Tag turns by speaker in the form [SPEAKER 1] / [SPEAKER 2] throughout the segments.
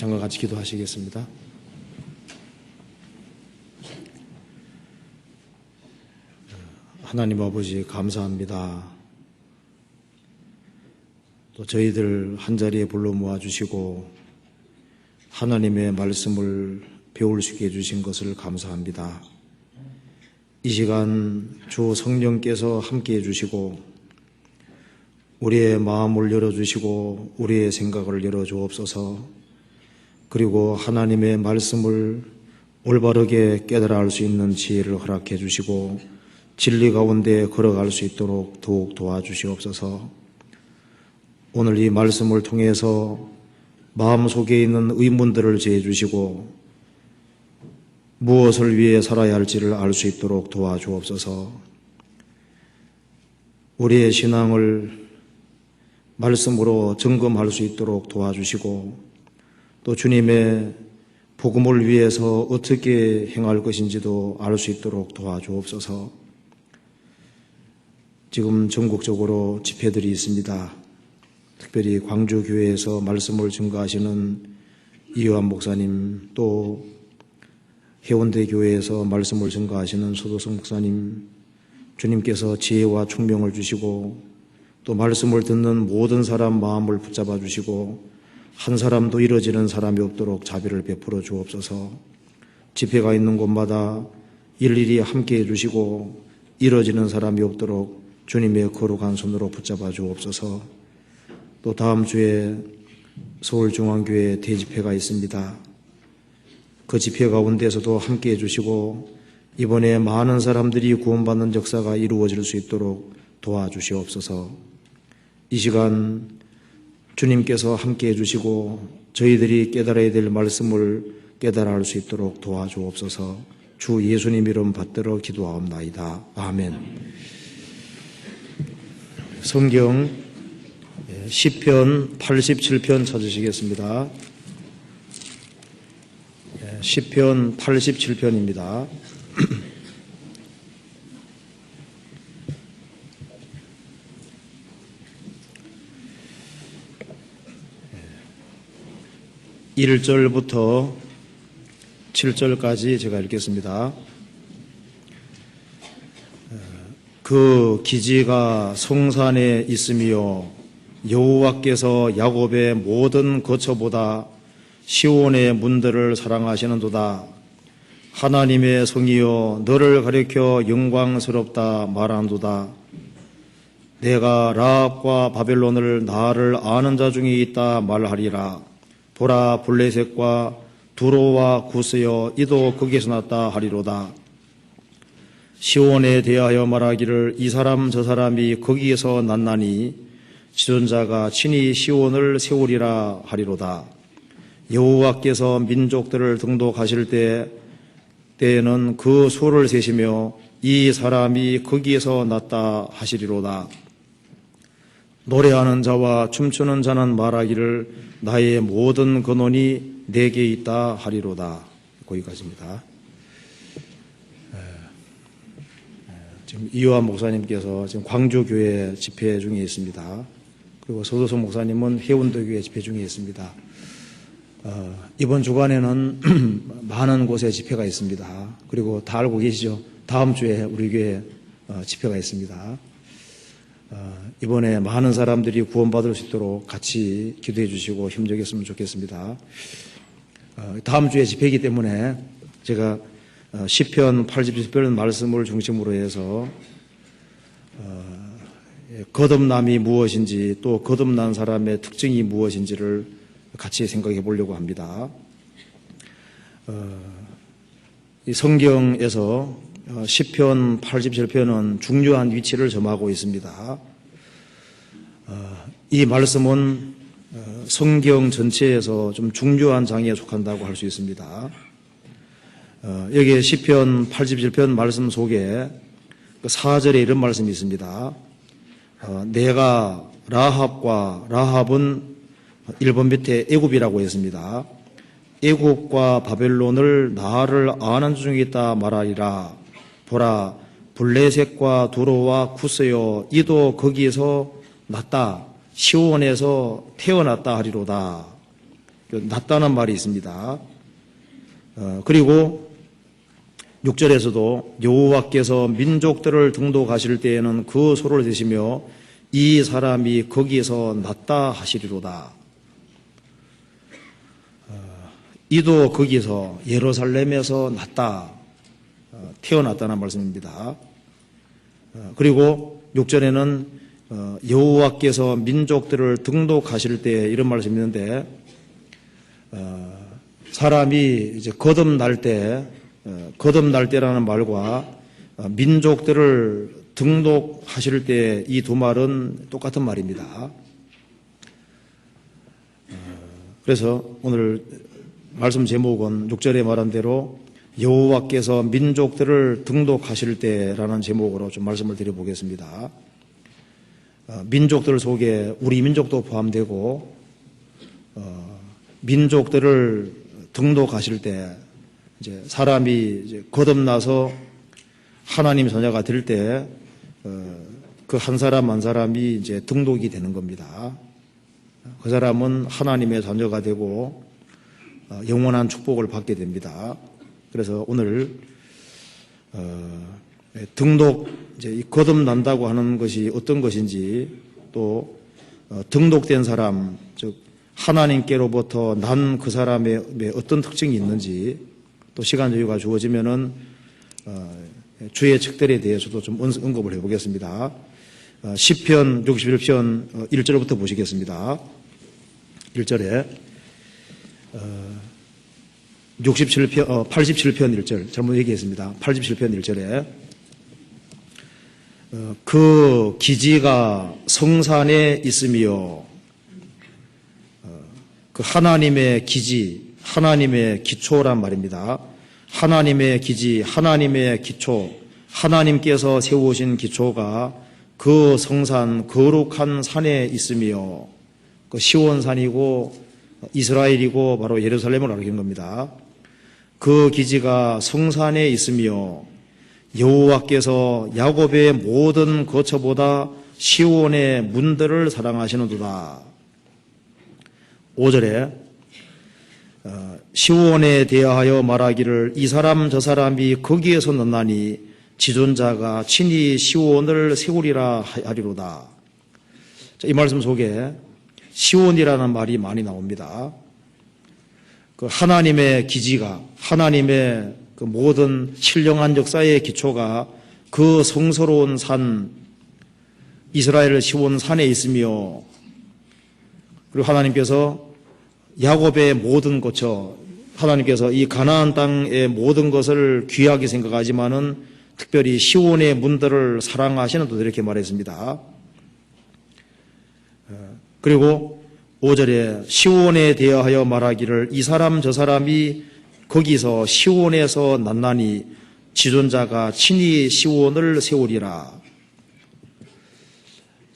[SPEAKER 1] 잠깐 같이 기도하시겠습니다. 하나님 아버지 감사합니다. 또 저희들 한자리에 불러 모아주시고 하나님의 말씀을 배울 수 있게 해주신 것을 감사합니다. 이 시간 주 성령께서 함께 해주시고 우리의 마음을 열어주시고 우리의 생각을 열어주옵소서. 그리고 하나님의 말씀을 올바르게 깨달아 알 수 있는 지혜를 허락해 주시고 진리 가운데 걸어갈 수 있도록 더욱 도와주시옵소서. 오늘 이 말씀을 통해서 마음속에 있는 의문들을 제해 주시고 무엇을 위해 살아야 할지를 알 수 있도록 도와주옵소서. 우리의 신앙을 말씀으로 점검할 수 있도록 도와주시고 또 주님의 복음을 위해서 어떻게 행할 것인지도 알 수 있도록 도와주옵소서. 지금 전국적으로 집회들이 있습니다. 특별히 광주교회에서 말씀을 증거하시는 이요한 목사님, 또 해운대 교회에서 말씀을 증거하시는 소도성 목사님, 주님께서 지혜와 총명을 주시고 또 말씀을 듣는 모든 사람 마음을 붙잡아 주시고 한 사람도 이뤄지는 사람이 없도록 자비를 베풀어 주옵소서. 집회가 있는 곳마다 일일이 함께 해주시고 이뤄지는 사람이 없도록 주님의 거룩한 손으로 붙잡아 주옵소서. 또 다음 주에 서울중앙교회 대집회가 있습니다. 그 집회 가운데서도 함께 해주시고 이번에 많은 사람들이 구원받는 역사가 이루어질 수 있도록 도와주시옵소서. 이 시간 주님께서 함께 해주시고 저희들이 깨달아야 될 말씀을 깨달아 알 수 있도록 도와주옵소서. 주 예수님 이름 받들어 기도하옵나이다. 아멘. 성경 시편 87편 찾으시겠습니다. 시편 87편입니다. 1절부터 7절까지 제가 읽겠습니다. 그 기지가 성산에 있으며 여호와께서 야곱의 모든 거처보다 시온의 문들을 사랑하시는도다. 하나님의 성이여 너를 가리켜 영광스럽다 말한도다. 내가 라합과 바벨론을 나를 아는 자 중에 있다 말하리라. 보라 블레셋과 두로와 구스여 이도 거기에서 났다 하리로다. 시온에 대하여 말하기를 이 사람 저 사람이 거기에서 났나니 지존자가 친히 시온을 세우리라 하리로다. 여호와께서 민족들을 등독하실 때에는 그 수를 세시며 이 사람이 거기에서 났다 하시리로다. 노래하는 자와 춤추는 자는 말하기를 나의 모든 근원이 내게 있다 하리로다. 거기까지입니다. 지금 이요한 목사님께서 지금 광주교회 집회 중에 있습니다. 그리고 서도성 목사님은 해운대교회 집회 중에 있습니다. 이번 주간에는 많은 곳에 집회가 있습니다. 그리고 다 알고 계시죠? 다음 주에 우리 교회 집회가 있습니다. 이번에 많은 사람들이 구원받을 수 있도록 같이 기도해 주시고 힘주겠으면 좋겠습니다. 다음 주에 집회이기 때문에 제가 시편 87편 말씀을 중심으로 해서 거듭남이 무엇인지 또 거듭난 사람의 특징이 무엇인지를 같이 생각해 보려고 합니다. 이 성경에서 시편 87편은 중요한 위치를 점하고 있습니다. 이 말씀은 성경 전체에서 좀 중요한 장에 속한다고 할 수 있습니다. 여기 시편 87편 말씀 속에 4절에 이런 말씀이 있습니다. 내가 라합은 1번 밑에 애굽이라고 했습니다. 애굽과 바벨론을 나를 아는 중에 있다 말하리라. 보라 블레셋과 두로와 구스여 이도 거기에서 났다. 시온에서 태어났다 하리로다. 낫다는 말이 있습니다. 그리고 6절에서도 여호와께서 민족들을 등록하실 때에는 그 소를 대시며 이 사람이 거기에서 낫다 하시리로다. 이도 거기서 예루살렘에서 낫다, 태어났다는 말씀입니다. 그리고 6절에는 여호와께서 민족들을 등록하실 때 이런 말씀이 있는데, 사람이 이제 거듭날 때라는 말과 민족들을 등록하실 때 이 두 말은 똑같은 말입니다. 그래서 오늘 말씀 제목은 6절에 말한 대로 여호와께서 민족들을 등록하실 때라는 제목으로 좀 말씀을 드려보겠습니다. 민족들 속에 우리 민족도 포함되고 민족들을 등록하실 때 이제 사람이 이제 거듭나서 하나님 자녀가 될 때 그 한 사람 한 사람이 이제 등록이 되는 겁니다. 그 사람은 하나님의 자녀가 되고 영원한 축복을 받게 됩니다. 그래서 오늘 등록, 이제 거듭난다고 하는 것이 어떤 것인지, 또 등록된 사람, 즉 하나님께로부터 난 그 사람의 어떤 특징이 있는지, 또 시간 여유가 주어지면은 주의 책들에 대해서도 좀 언급을 해보겠습니다. 시편 61편 1절부터 보시겠습니다. 1절에 87편 1절, 잘못 얘기했습니다. 87편 1절에 그 기지가 성산에 있으며, 그 하나님의 기지, 하나님의 기초란 말입니다. 하나님의 기지, 하나님의 기초, 하나님께서 세우신 기초가 그 성산, 거룩한 산에 있으며, 그 시온산이고 이스라엘이고 바로 예루살렘을 가리키는 겁니다. 그 기지가 성산에 있으며 여호와께서 야곱의 모든 거처보다 시온의 문들을 사랑하시는도다. 5절에 시온에 대하여 말하기를 이 사람 저 사람이 거기에서 넣나니 지존자가 친히 시온을 세우리라 하리로다. 이 말씀 속에 시온이라는 말이 많이 나옵니다. 그 하나님의 기지가, 하나님의 그 모든 신령한 역사의 기초가 그 성스러운 산, 이스라엘 시온 산에 있으며, 그리고 하나님께서 야곱의 모든 거처, 하나님께서 이 가나안 땅의 모든 것을 귀하게 생각하지만은 특별히 시온의 문들을 사랑하시는도 이렇게 말했습니다. 그리고 5절에 시온에 대하여 말하기를 이 사람 저 사람이 거기서 시온에서 났나니 지존자가 친히 시온을 세우리라.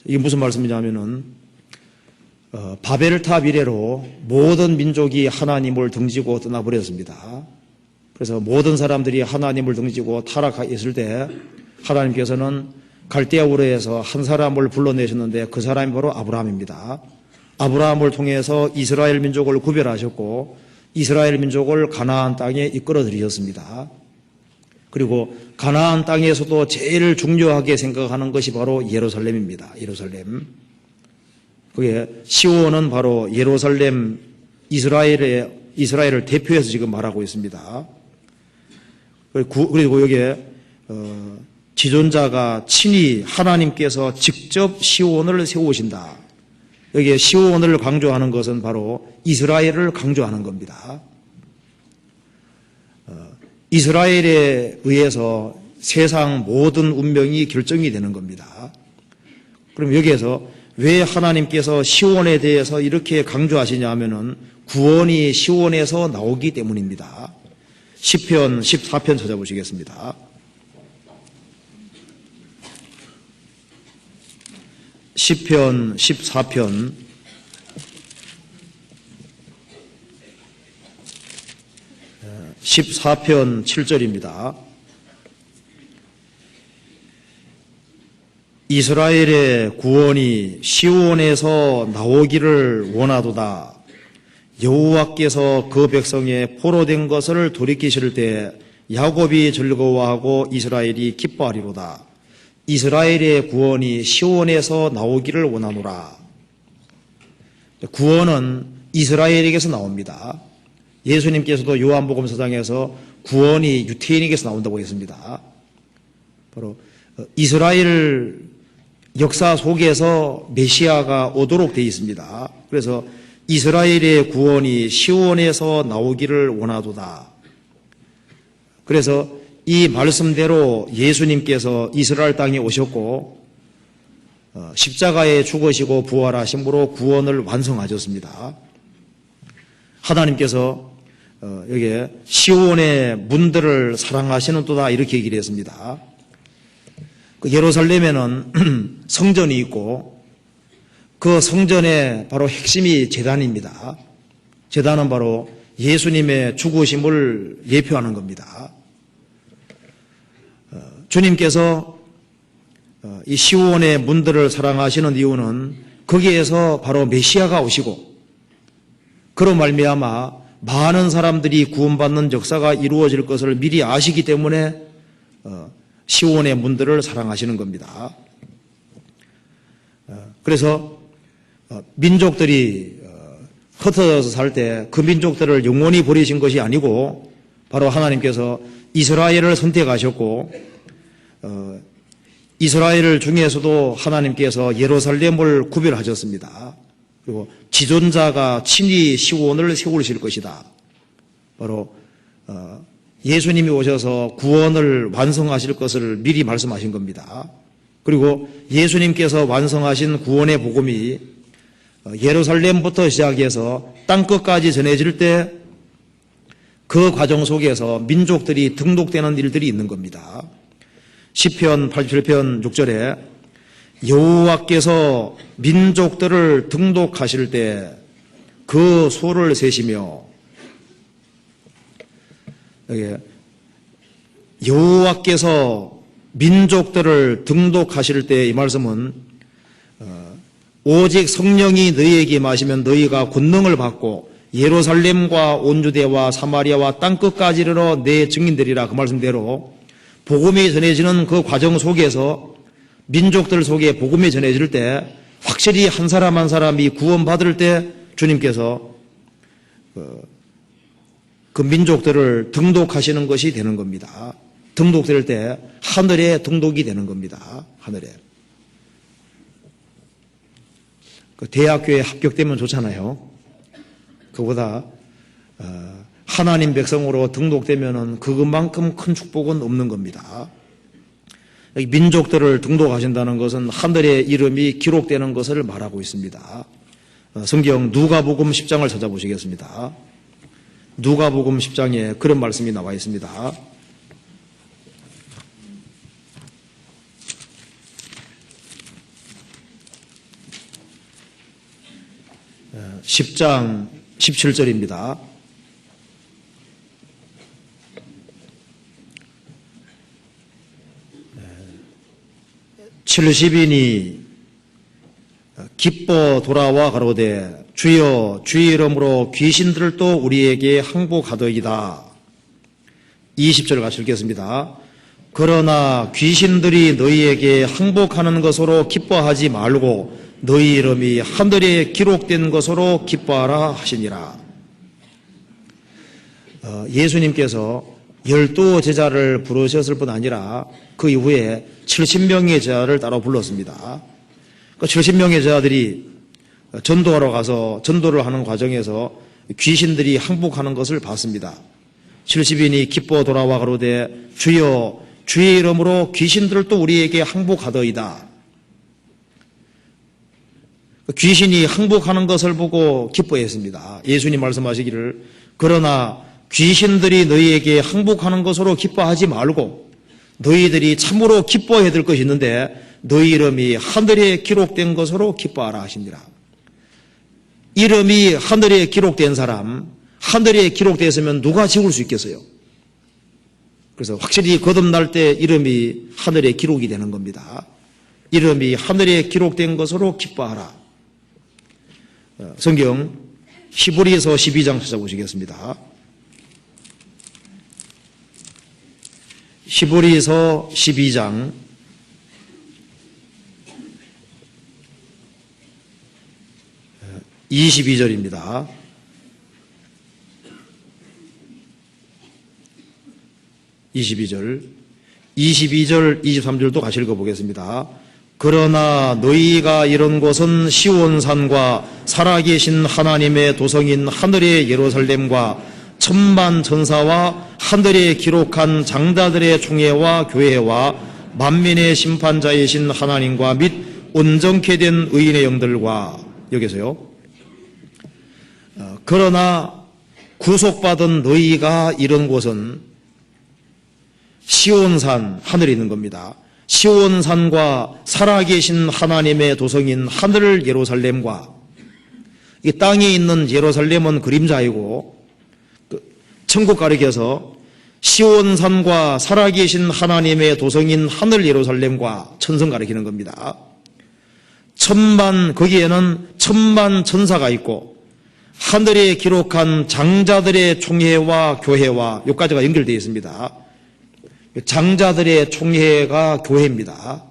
[SPEAKER 1] 이게 무슨 말씀이냐면은 바벨탑 이래로 모든 민족이 하나님을 등지고 떠나버렸습니다. 그래서 모든 사람들이 하나님을 등지고 타락했을 때 하나님께서는 갈대아 우르에서 한 사람을 불러내셨는데 그 사람이 바로 아브라함입니다. 아브라함을 통해서 이스라엘 민족을 구별하셨고 이스라엘 민족을 가나안 땅에 이끌어 들이셨습니다. 그리고 가나안 땅에서도 제일 중요하게 생각하는 것이 바로 예루살렘입니다. 예루살렘. 그게 시온은 바로 예루살렘, 이스라엘을 대표해서 지금 말하고 있습니다. 그리고 여기에 지존자가 친히 하나님께서 직접 시온을 세우신다. 여기에 시온을 강조하는 것은 바로 이스라엘을 강조하는 겁니다. 이스라엘에 의해서 세상 모든 운명이 결정이 되는 겁니다. 그럼 여기에서 왜 하나님께서 시온에 대해서 이렇게 강조하시냐 하면은 구원이 시온에서 나오기 때문입니다. 시편 14편 찾아보시겠습니다. 시편 14편 14편 7절입니다. 이스라엘의 구원이 시온에서 나오기를 원하도다. 여호와께서 그 백성의 포로된 것을 돌이키실 때 야곱이 즐거워하고 이스라엘이 기뻐하리로다. 이스라엘의 구원이 시온에서 나오기를 원하노라. 구원은 이스라엘에게서 나옵니다. 예수님께서도 요한복음 4장에서 구원이 유태인에게서 나온다고 했습니다. 바로 이스라엘 역사 속에서 메시아가 오도록 되어 있습니다. 그래서 이스라엘의 구원이 시온에서 나오기를 원하도다. 그래서 이 말씀대로 예수님께서 이스라엘 땅에 오셨고 십자가에 죽으시고 부활하심으로 구원을 완성하셨습니다. 하나님께서 여기에 시온의 문들을 사랑하시는도다 이렇게 얘기를 했습니다. 예루살렘에는 성전이 있고 그 성전의 바로 핵심이 제단입니다. 제단은 바로 예수님의 죽으심을 예표하는 겁니다. 주님께서 이 시온의 문들을 사랑하시는 이유는 거기에서 바로 메시아가 오시고 그로 말미암아 많은 사람들이 구원받는 역사가 이루어질 것을 미리 아시기 때문에 시온의 문들을 사랑하시는 겁니다. 그래서 민족들이 흩어져서 살 때 그 민족들을 영원히 버리신 것이 아니고 바로 하나님께서 이스라엘을 선택하셨고 이스라엘 중에서도 하나님께서 예루살렘을 구별하셨습니다. 그리고 지존자가 친히 시온을 세우실 것이다. 바로 예수님이 오셔서 구원을 완성하실 것을 미리 말씀하신 겁니다. 그리고 예수님께서 완성하신 구원의 복음이 예루살렘부터 시작해서 땅끝까지 전해질 때 그 과정 속에서 민족들이 등록되는 일들이 있는 겁니다. 시편 87편 6절에 여호와께서 민족들을 등록하실 때 그 수를 세시며, 여호와께서 민족들을 등록하실 때 이 말씀은 오직 성령이 너희에게 임하시면 너희가 권능을 받고 예루살렘과 온 유대와 사마리아와 땅끝까지 이르러 내 증인되리라. 그 말씀대로 복음이 전해지는 그 과정 속에서 민족들 속에 복음이 전해질 때 확실히 한 사람 한 사람이 구원받을 때 주님께서 그 민족들을 등록하시는 것이 되는 겁니다. 등록될 때 하늘에 등록이 되는 겁니다. 하늘에. 그 대학교에 합격되면 좋잖아요. 그보다 하나님 백성으로 등록되면은 그것만큼 큰 축복은 없는 겁니다. 민족들을 등록하신다는 것은 하늘의 이름이 기록되는 것을 말하고 있습니다. 성경 누가복음 10장을 찾아보시겠습니다. 누가복음 10장에 그런 말씀이 나와 있습니다. 10장 17절입니다. 칠십인이 기뻐 돌아와 가로되 주여 주의 이름으로 귀신들도 우리에게 항복하더이다. 20절 같이 읽겠습니다. 그러나 귀신들이 너희에게 항복하는 것으로 기뻐하지 말고 너희 이름이 하늘에 기록된 것으로 기뻐하라 하시니라. 예수님께서 12제자를 부르셨을 뿐 아니라 그 이후에 70명의 제자를 따로 불렀습니다. 그 70명의 제자들이 전도하러 가서 전도를 하는 과정에서 귀신들이 항복하는 것을 봤습니다. 70인이 기뻐 돌아와 가로되 주여 주의 이름으로 귀신들도 우리에게 항복하더이다. 귀신이 항복하는 것을 보고 기뻐했습니다. 예수님 말씀하시기를 그러나 귀신들이 너희에게 항복하는 것으로 기뻐하지 말고 너희들이 참으로 기뻐해야 될 것이 있는데 너희 이름이 하늘에 기록된 것으로 기뻐하라 하시니라. 이름이 하늘에 기록된 사람, 하늘에 기록되었으면 누가 지울 수 있겠어요? 그래서 확실히 거듭날 때 이름이 하늘에 기록이 되는 겁니다. 이름이 하늘에 기록된 것으로 기뻐하라. 성경 히브리서 12장 찾아보시겠습니다. 히브리서 12장 22절입니다. 22절, 23절도 같이 읽어보겠습니다. 그러나 너희가 이런 곳은 시온산과 살아계신 하나님의 도성인 하늘의 예루살렘과 천만 천사와 하늘에 기록한 장자들의 총회와 교회와 만민의 심판자이신 하나님과 및 온전케 된 의인의 영들과, 여기서요, 그러나 구속받은 너희가 이런 곳은 시온산, 하늘에 있는 겁니다. 시온산과 살아계신 하나님의 도성인 하늘 예루살렘과, 이 땅에 있는 예루살렘은 그림자이고 천국 가리켜서 시온산과 살아계신 하나님의 도성인 하늘 예루살렘과 천성 가리키는 겁니다. 거기에는 천만 천사가 있고 하늘에 기록한 장자들의 총회와 교회와, 여기까지가 연결되어 있습니다. 장자들의 총회가 교회입니다.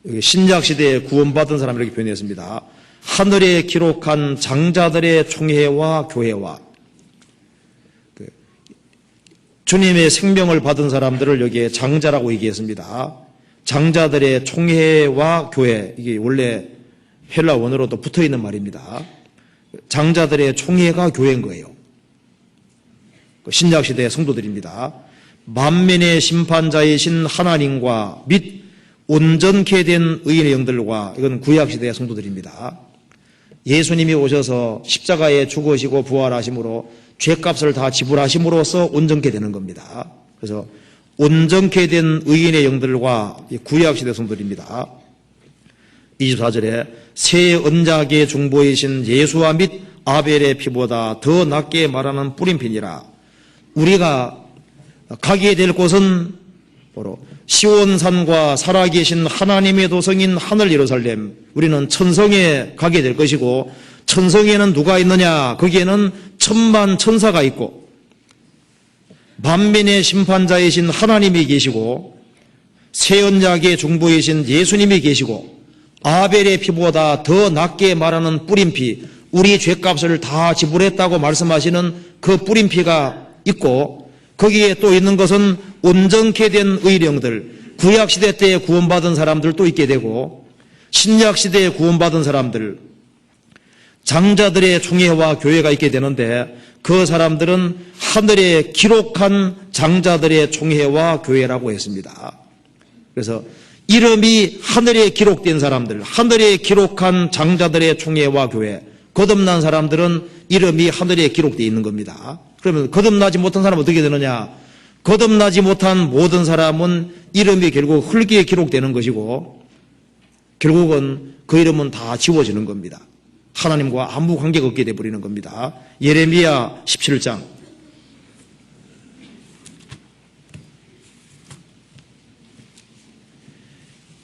[SPEAKER 1] 여기 신약시대에 구원받은 사람 이렇게 표현했습니다. 하늘에 기록한 장자들의 총회와 교회와, 주님의 생명을 받은 사람들을 여기에 장자라고 얘기했습니다. 장자들의 총회와 교회, 이게 원래 헬라 원어로도 붙어있는 말입니다. 장자들의 총회가 교회인 거예요. 신약시대의 성도들입니다. 만민의 심판자이신 하나님과 및 온전케 된 의인의 영들과, 이건 구약시대의 성도들입니다. 예수님이 오셔서 십자가에 죽으시고 부활하심으로 죄값을 다 지불하심으로써 온전케 되는 겁니다. 그래서 온전케 된 의인의 영들과 구약시대 성도들입니다. 24절에 새 언약의 중보이신 예수와 및 아벨의 피보다 더 낫게 말하는 뿌림핀이라. 우리가 가게 될 곳은 바로 시온산과 살아계신 하나님의 도성인 하늘 예루살렘, 우리는 천성에 가게 될 것이고, 천성에는 누가 있느냐? 거기에는 천만 천사가 있고 만민의 심판자이신 하나님이 계시고 새 언약의 중보이신 예수님이 계시고 아벨의 피보다 더 낫게 말하는 뿌림피, 우리 죄값을 다 지불했다고 말씀하시는 그 뿌림피가 있고, 거기에 또 있는 것은 온전케 된 의령들, 구약시대 때에 구원받은 사람들도 있게 되고 신약시대에 구원받은 사람들, 장자들의 총회와 교회가 있게 되는데, 그 사람들은 하늘에 기록한 장자들의 총회와 교회라고 했습니다. 그래서 이름이 하늘에 기록된 사람들, 하늘에 기록한 장자들의 총회와 교회, 거듭난 사람들은 이름이 하늘에 기록되어 있는 겁니다. 그러면 거듭나지 못한 사람은 어떻게 되느냐? 거듭나지 못한 모든 사람은 이름이 결국 흙에 기록되는 것이고 결국은 그 이름은 다 지워지는 겁니다. 하나님과 아무 관계가 없게 되어버리는 겁니다. 예레미야 17장.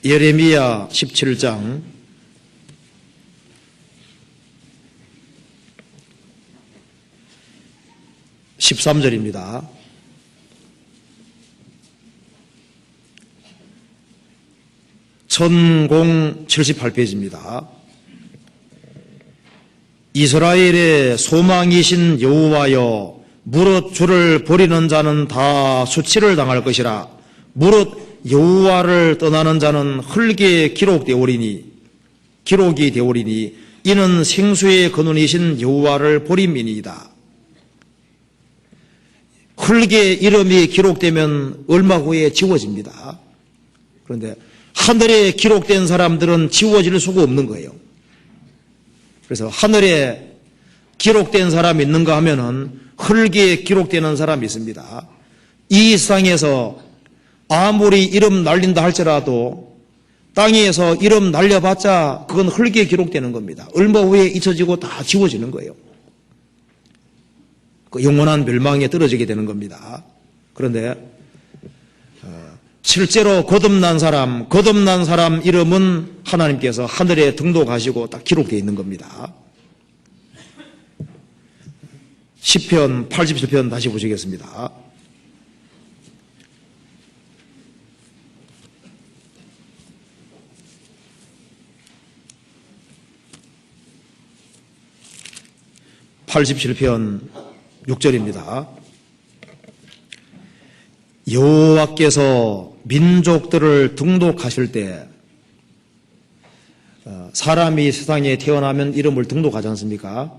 [SPEAKER 1] 예레미야 17장 13절입니다. 천공 78페이지입니다. 이스라엘의 소망이신 여호와여, 무릇 주를 버리는 자는 다 수치를 당할 것이라. 무릇 여호와를 떠나는 자는 흙에 기록이 되오리니 이는 생수의 근원이신 여호와를 버림이니이다. 흙에 이름이 기록되면 얼마 후에 지워집니다. 그런데 하늘에 기록된 사람들은 지워질 수가 없는 거예요. 그래서 하늘에 기록된 사람이 있는가 하면은 흙에 기록되는 사람이 있습니다. 이 세상에서 아무리 이름 날린다 할지라도 땅에서 이름 날려봤자 그건 흙에 기록되는 겁니다. 얼마 후에 잊혀지고 다 지워지는 거예요. 그 영원한 멸망에 떨어지게 되는 겁니다. 그런데 실제로 거듭난 사람 이름은 하나님께서 하늘에 등록하시고 딱 기록되어 있는 겁니다. 시편 87편 다시 보시겠습니다. (87편) 6절입니다. 여호와께서 민족들을 등록하실 때, 사람이 세상에 태어나면 이름을 등록하지 않습니까?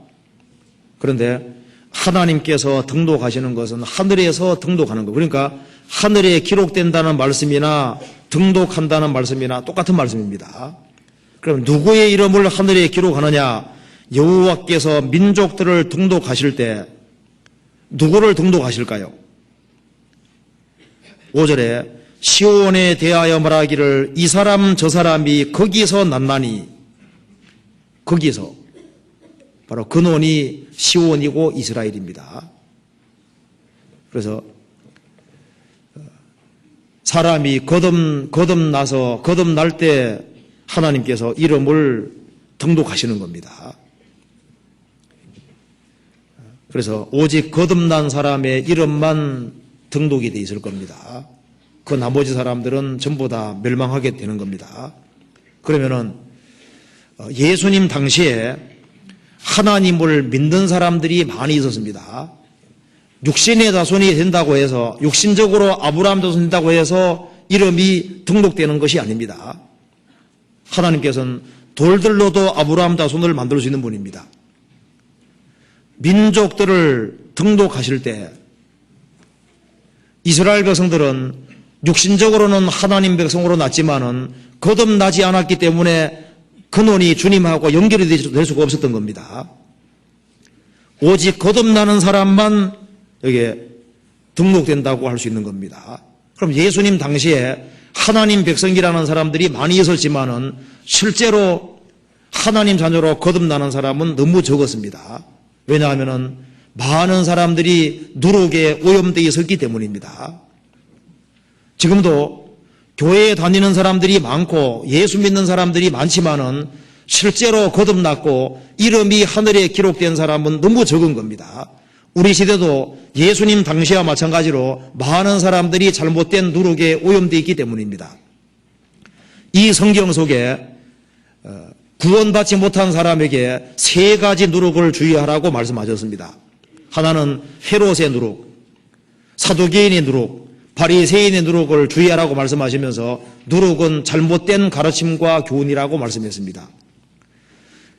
[SPEAKER 1] 그런데 하나님께서 등록하시는 것은 하늘에서 등록하는 거. 그러니까 하늘에 기록된다는 말씀이나 등록한다는 말씀이나 똑같은 말씀입니다. 그럼 누구의 이름을 하늘에 기록하느냐? 여호와께서 민족들을 등록하실 때 누구를 등록하실까요? 5절에 시온에 대하여 말하기를 이 사람 저 사람이 거기서 났나니, 거기서 바로 근원이 시온이고 이스라엘입니다. 그래서 사람이 거듭날 때 하나님께서 이름을 등록하시는 겁니다. 그래서 오직 거듭난 사람의 이름만 등록이 돼 있을 겁니다. 그 나머지 사람들은 전부 다 멸망하게 되는 겁니다. 그러면은 예수님 당시에 하나님을 믿는 사람들이 많이 있었습니다. 육신의 자손이 된다고 해서, 육신적으로 아브라함 자손이 된다고 해서 이름이 등록되는 것이 아닙니다. 하나님께서는 돌들로도 아브라함 자손을 만들 수 있는 분입니다. 민족들을 등록하실 때 이스라엘 백성들은 육신적으로는 하나님 백성으로 났지만은 거듭나지 않았기 때문에 근원이 주님하고 연결이 될 수가 없었던 겁니다. 오직 거듭나는 사람만 여기에 등록된다고 할 수 있는 겁니다. 그럼 예수님 당시에 하나님 백성이라는 사람들이 많이 있었지만은 실제로 하나님 자녀로 거듭나는 사람은 너무 적었습니다. 왜냐하면은 많은 사람들이 누룩에 오염되어 있었기 때문입니다. 지금도 교회에 다니는 사람들이 많고 예수 믿는 사람들이 많지만은 실제로 거듭났고 이름이 하늘에 기록된 사람은 너무 적은 겁니다. 우리 시대도 예수님 당시와 마찬가지로 많은 사람들이 잘못된 누룩에 오염되어 있기 때문입니다. 이 성경 속에 구원받지 못한 사람에게 세 가지 누룩을 주의하라고 말씀하셨습니다. 하나는 헤롯의 누룩, 사두개인의 누룩, 바리새인의 누룩을 주의하라고 말씀하시면서 누룩은 잘못된 가르침과 교훈이라고 말씀했습니다.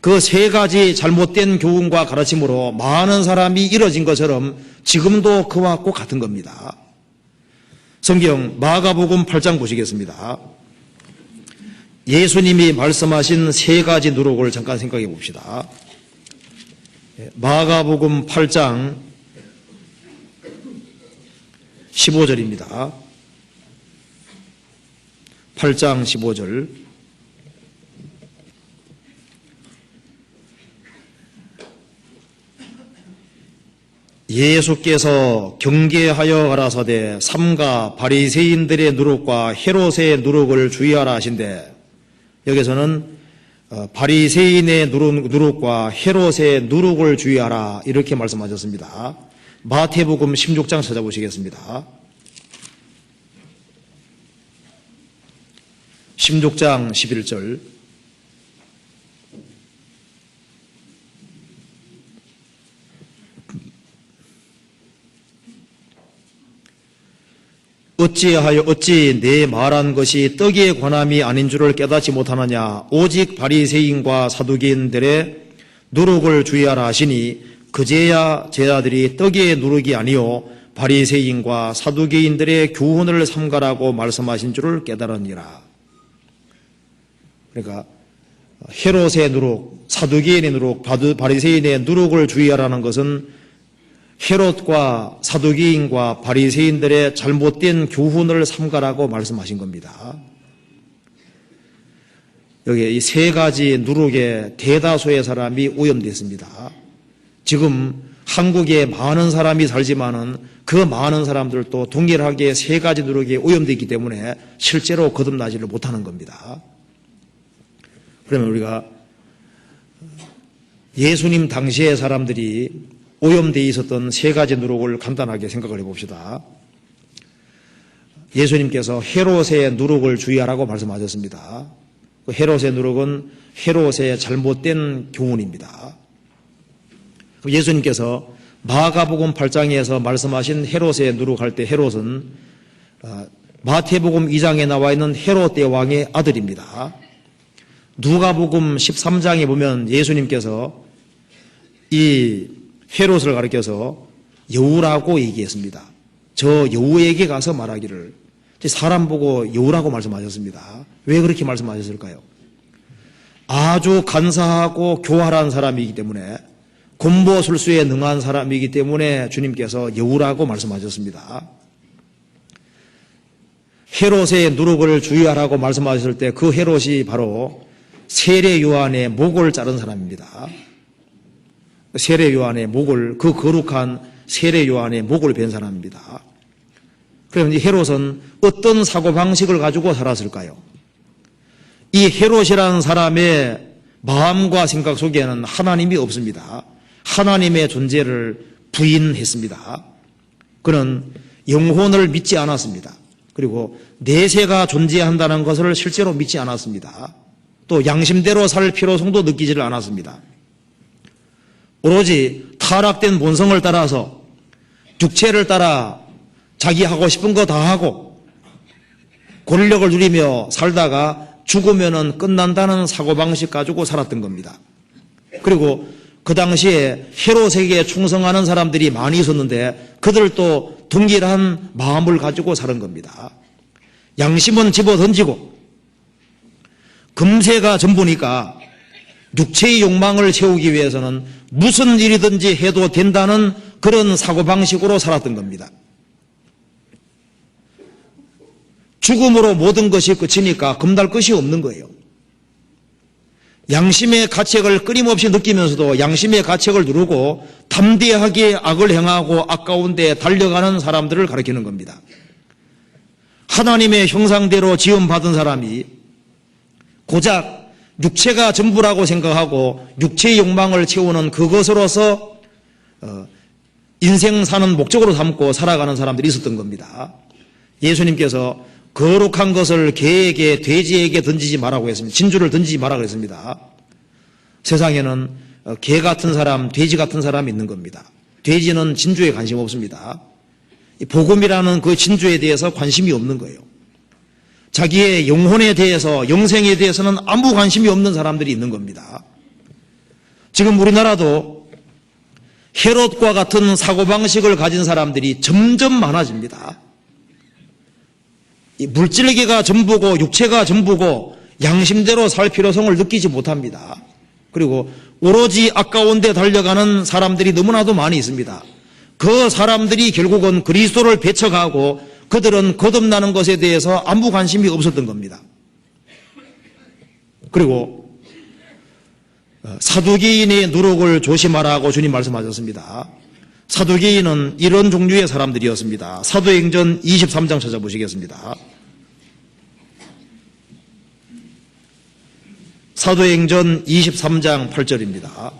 [SPEAKER 1] 그 세 가지 잘못된 교훈과 가르침으로 많은 사람이 이뤄진 것처럼 지금도 그와 꼭 같은 겁니다. 성경 마가복음 8장 보시겠습니다. 예수님이 말씀하신 세 가지 누룩을 잠깐 생각해 봅시다. 마가복음 8장 15절입니다. 8장 15절. 예수께서 경계하여 가라사대 삼가 바리새인들의 누룩과 헤롯의 누룩을 주의하라 하신대, 여기서는 바리새인의 누룩과 헤롯의 누룩을 주의하라 이렇게 말씀하셨습니다. 마태복음 16장 찾아보시겠습니다. 16장 11절. 어찌 내 말한 것이 떡의 권함이 아닌 줄을 깨닫지 못하느냐. 오직 바리새인과 사두개인들의 누룩을 주의하라 하시니 그제야 제자들이 떡의 누룩이 아니요 바리새인과 사두개인들의 교훈을 삼가라고 말씀하신 줄을 깨달으니라. 그러니까 헤롯의 누룩, 사두개인의 누룩, 바리새인의 누룩을 주의하라는 것은 헤롯과 사두개인과 바리새인들의 잘못된 교훈을 삼가라고 말씀하신 겁니다. 여기 이 세 가지 누룩에 대다수의 사람이 오염됐습니다. 지금 한국에 많은 사람이 살지만은 그 많은 사람들도 동일하게 세 가지 누룩에 오염되기 때문에 실제로 거듭나지를 못하는 겁니다. 그러면 우리가 예수님 당시의 사람들이 오염되어 있었던 세 가지 누룩을 간단하게 생각을 해봅시다. 예수님께서 헤롯의 누룩을 주의하라고 말씀하셨습니다. 헤롯의 누룩은 헤롯의 잘못된 교훈입니다. 예수님께서 마가복음 8장에서 말씀하신 헤롯의 누룩할 때 헤롯은 마태복음 2장에 나와 있는 헤롯 대왕의 아들입니다. 누가복음 13장에 보면 예수님께서 이 헤롯을 가리켜서 여우라고 얘기했습니다. 저 여우에게 가서 말하기를, 사람 보고 여우라고 말씀하셨습니다. 왜 그렇게 말씀하셨을까요? 아주 간사하고 교활한 사람이기 때문에, 곤보술수에 능한 사람이기 때문에 주님께서 여우라고 말씀하셨습니다. 헤롯의 누룩을 주의하라고 말씀하셨을 때 그 헤롯이 바로 세례 요한의 목을 자른 사람입니다. 세례 요한의 목을, 그 거룩한 세례 요한의 목을 벤 사람입니다. 그러면 이 헤롯은 어떤 사고방식을 가지고 살았을까요? 이 헤롯이라는 사람의 마음과 생각 속에는 하나님이 없습니다. 하나님의 존재를 부인했습니다. 그는 영혼을 믿지 않았습니다. 그리고 내세가 존재한다는 것을 실제로 믿지 않았습니다. 또 양심대로 살 필요성도 느끼지를 않았습니다. 오로지 타락된 본성을 따라서 육체를 따라 자기 하고 싶은 거 다 하고 권력을 누리며 살다가 죽으면은 끝난다는 사고방식 가지고 살았던 겁니다. 그리고 그 당시에 헤롯에게 충성하는 사람들이 많이 있었는데 그들도 동일한 마음을 가지고 사는 겁니다. 양심은 집어 던지고 금세가 전부니까 육체의 욕망을 채우기 위해서는 무슨 일이든지 해도 된다는 그런 사고방식으로 살았던 겁니다. 죽음으로 모든 것이 끝이니까 금달 끝이 없는 거예요. 양심의 가책을 끊임없이 느끼면서도 양심의 가책을 누르고 담대하게 악을 행하고 아까운 데 달려가는 사람들을 가리키는 겁니다. 하나님의 형상대로 지음받은 사람이 고작 육체가 전부라고 생각하고 육체의 욕망을 채우는 그것으로서 인생 사는 목적으로 삼고 살아가는 사람들이 있었던 겁니다. 예수님께서 거룩한 것을 개에게 돼지에게 던지지 말라고 했습니다. 진주를 던지지 말라고 했습니다. 세상에는 개 같은 사람, 돼지 같은 사람이 있는 겁니다. 돼지는 진주에 관심 없습니다. 복음이라는 그 진주에 대해서 관심이 없는 거예요. 자기의 영혼에 대해서, 영생에 대해서는 아무 관심이 없는 사람들이 있는 겁니다. 지금 우리나라도 헤롯과 같은 사고방식을 가진 사람들이 점점 많아집니다. 물질계가 전부고 육체가 전부고 양심대로 살 필요성을 느끼지 못합니다. 그리고 오로지 아까운 데 달려가는 사람들이 너무나도 많이 있습니다. 그 사람들이 결국은 그리스도를 배척하고 그들은 거듭나는 것에 대해서 아무 관심이 없었던 겁니다. 그리고 사두개인의 누룩을 조심하라고 주님 말씀하셨습니다. 사두개인은 이런 종류의 사람들이었습니다. 사도행전 23장 찾아보시겠습니다. 사도행전 23장 8절입니다.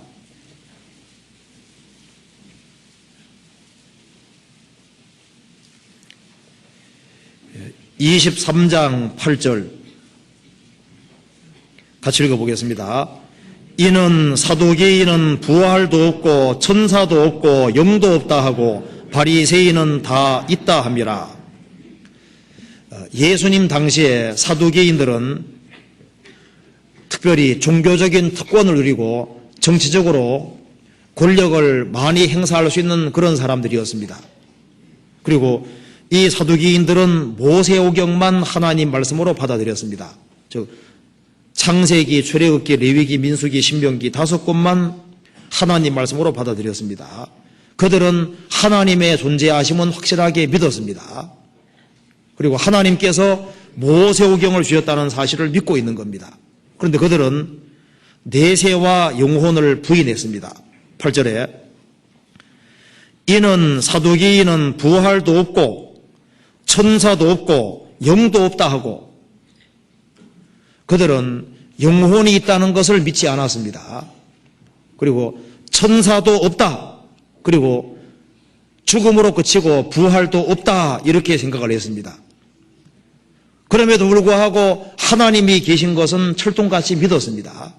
[SPEAKER 1] 23장 8절 같이 읽어보겠습니다. 이는 사두개인은 부활도 없고 천사도 없고 영도 없다 하고 바리새인은 다 있다 함이라. 예수님 당시에 사두개인들은 특별히 종교적인 특권을 누리고 정치적으로 권력을 많이 행사할 수 있는 그런 사람들이었습니다. 그리고 이 사두개인들은 모세오경만 하나님 말씀으로 받아들였습니다. 즉 창세기, 출애굽기, 레위기, 민수기, 신명기 5권만 하나님 말씀으로 받아들였습니다. 그들은 하나님의 존재하심은 확실하게 믿었습니다. 그리고 하나님께서 모세오경을 주셨다는 사실을 믿고 있는 겁니다. 그런데 그들은 내세와 영혼을 부인했습니다. 8절에 이는 사두개인은 부활도 없고 천사도 없고 영도 없다 하고 그들은 영혼이 있다는 것을 믿지 않았습니다. 그리고 천사도 없다, 그리고 죽음으로 그치고 부활도 없다 이렇게 생각을 했습니다. 그럼에도 불구하고 하나님이 계신 것은 철동같이 믿었습니다.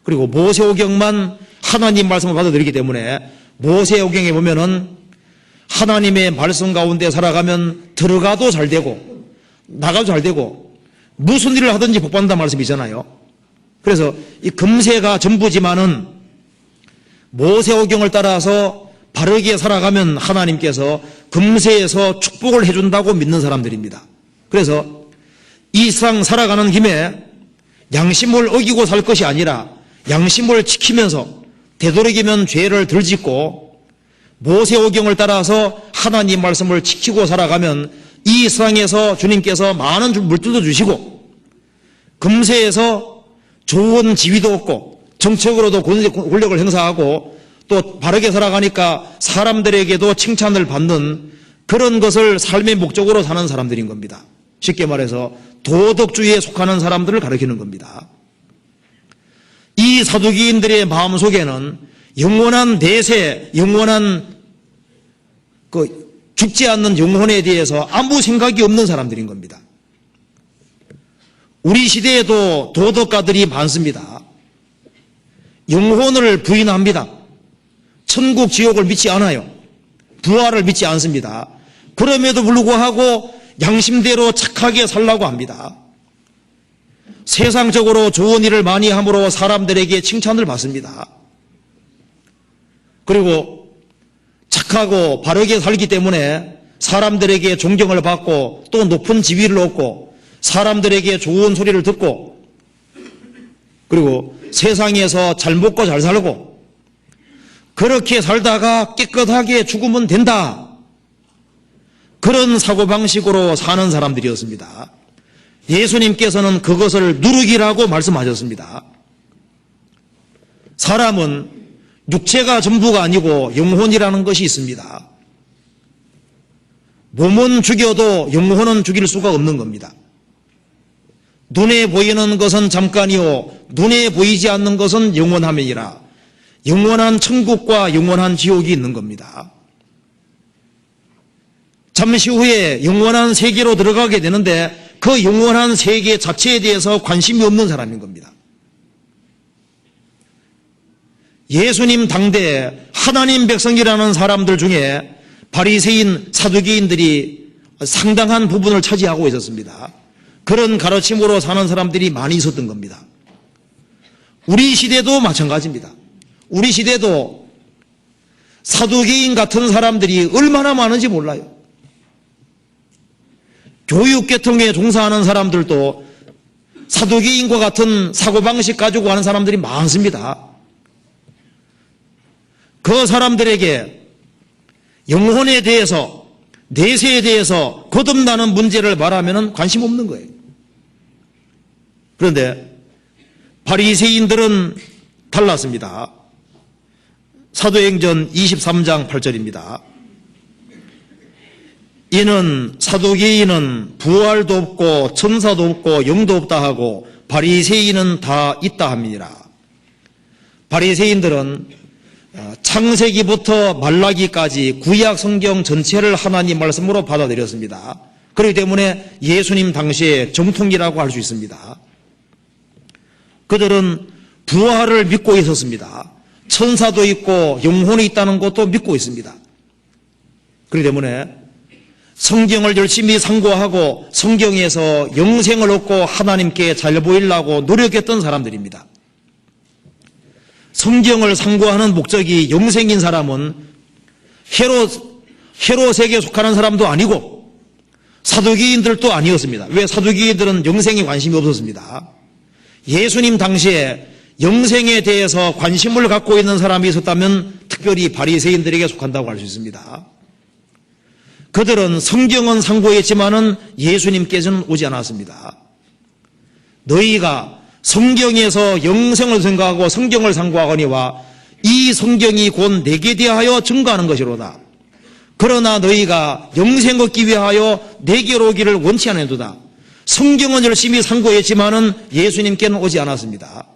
[SPEAKER 1] 그리고 모세오경만 하나님 말씀을 받아들이기 때문에 모세오경에 보면은 하나님의 말씀 가운데 살아가면 들어가도 잘 되고 나가도 잘 되고 무슨 일을 하든지 복받는다는 말씀이잖아요. 그래서 이 금세가 전부지만은 모세오경을 따라서 바르게 살아가면 하나님께서 금세에서 축복을 해준다고 믿는 사람들입니다. 그래서 이 세상 살아가는 김에 양심을 어기고 살 것이 아니라 양심을 지키면서 되도록이면 죄를 덜 짓고 모세오경을 따라서 하나님 말씀을 지키고 살아가면 이 세상에서 주님께서 많은 물들도 주시고 금세에서 좋은 지위도 얻고 정책으로도 권력을 행사하고 또 바르게 살아가니까 사람들에게도 칭찬을 받는 그런 것을 삶의 목적으로 사는 사람들인 겁니다. 쉽게 말해서 도덕주의에 속하는 사람들을 가리키는 겁니다. 이 사두개인들의 마음속에는 영원한 내세, 영원한 죽지 않는 영혼에 대해서 아무 생각이 없는 사람들인 겁니다. 우리 시대에도 도덕가들이 많습니다. 영혼을 부인합니다. 천국, 지옥을 믿지 않아요. 부활을 믿지 않습니다. 그럼에도 불구하고 양심대로 착하게 살라고 합니다. 세상적으로 좋은 일을 많이 함으로 사람들에게 칭찬을 받습니다. 그리고 착하고 바르게 살기 때문에 사람들에게 존경을 받고 또 높은 지위를 얻고 사람들에게 좋은 소리를 듣고 그리고 세상에서 잘 먹고 잘 살고 그렇게 살다가 깨끗하게 죽으면 된다. 그런 사고방식으로 사는 사람들이었습니다. 예수님께서는 그것을 누룩이라고 말씀하셨습니다. 사람은 육체가 전부가 아니고 영혼이라는 것이 있습니다. 몸은 죽여도 영혼은 죽일 수가 없는 겁니다. 눈에 보이는 것은 잠깐이요 눈에 보이지 않는 것은 영원함이니라. 영원한 천국과 영원한 지옥이 있는 겁니다. 잠시 후에 영원한 세계로 들어가게 되는데 그 영원한 세계 자체에 대해서 관심이 없는 사람인 겁니다. 예수님 당대에 하나님 백성이라는 사람들 중에 바리새인, 사두개인들이 상당한 부분을 차지하고 있었습니다. 그런 가르침으로 사는 사람들이 많이 있었던 겁니다. 우리 시대도 마찬가지입니다. 우리 시대도 사두개인 같은 사람들이 얼마나 많은지 몰라요. 교육계통에 종사하는 사람들도 사두개인과 같은 사고방식 가지고 하는 사람들이 많습니다. 그 사람들에게 영혼에 대해서 내세에 대해서 거듭나는 문제를 말하면 관심 없는 거예요. 그런데 바리새인들은 달랐습니다. 사도행전 23장 8절입니다. 이는 사두개인은 부활도 없고 천사도 없고 영도 없다 하고 바리새인은 다 있다 함이니라. 바리새인들은 창세기부터 말라기까지 구약 성경 전체를 하나님 말씀으로 받아들였습니다. 그렇기 때문에 예수님 당시에 정통이라고 할 수 있습니다. 그들은 부활을 믿고 있었습니다. 천사도 있고 영혼이 있다는 것도 믿고 있습니다. 그렇기 때문에 성경을 열심히 상고하고 성경에서 영생을 얻고 하나님께 잘 보이려고 노력했던 사람들입니다. 성경을 상고하는 목적이 영생인 사람은 헤롯에게 속하는 사람도 아니고 사두개인들도 아니었습니다. 왜? 사두개인들은 영생에 관심이 없었습니다. 예수님 당시에 영생에 대해서 관심을 갖고 있는 사람이 있었다면 특별히 바리새인들에게 속한다고 할 수 있습니다. 그들은 성경은 상고했지만은 예수님께서는 오지 않았습니다. 너희가 성경에서 영생을 생각하고 성경을 상고하거니와 이 성경이 곧 내게 대하여 증거하는 것이로다. 그러나 너희가 영생 얻기 위하여 내게로 오기를 원치 않는도다. 성경은 열심히 상고했지만은 예수님께는 오지 않았습니다.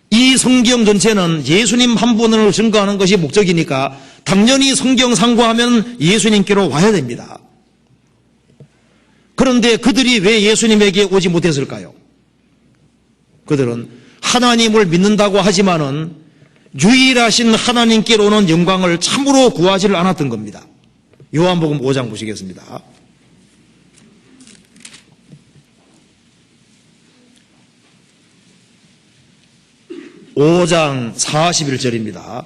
[SPEAKER 1] 이 성경 전체는 예수님 한 분을 증거하는 것이 목적이니까 당연히 성경 상고하면 예수님께로 와야 됩니다. 그런데 그들이 왜 예수님에게 오지 못했을까요? 그들은 하나님을 믿는다고 하지만은 유일하신 하나님께로는 영광을 참으로 구하지를 않았던 겁니다. 요한복음 5장 보시겠습니다. 5장 41절입니다.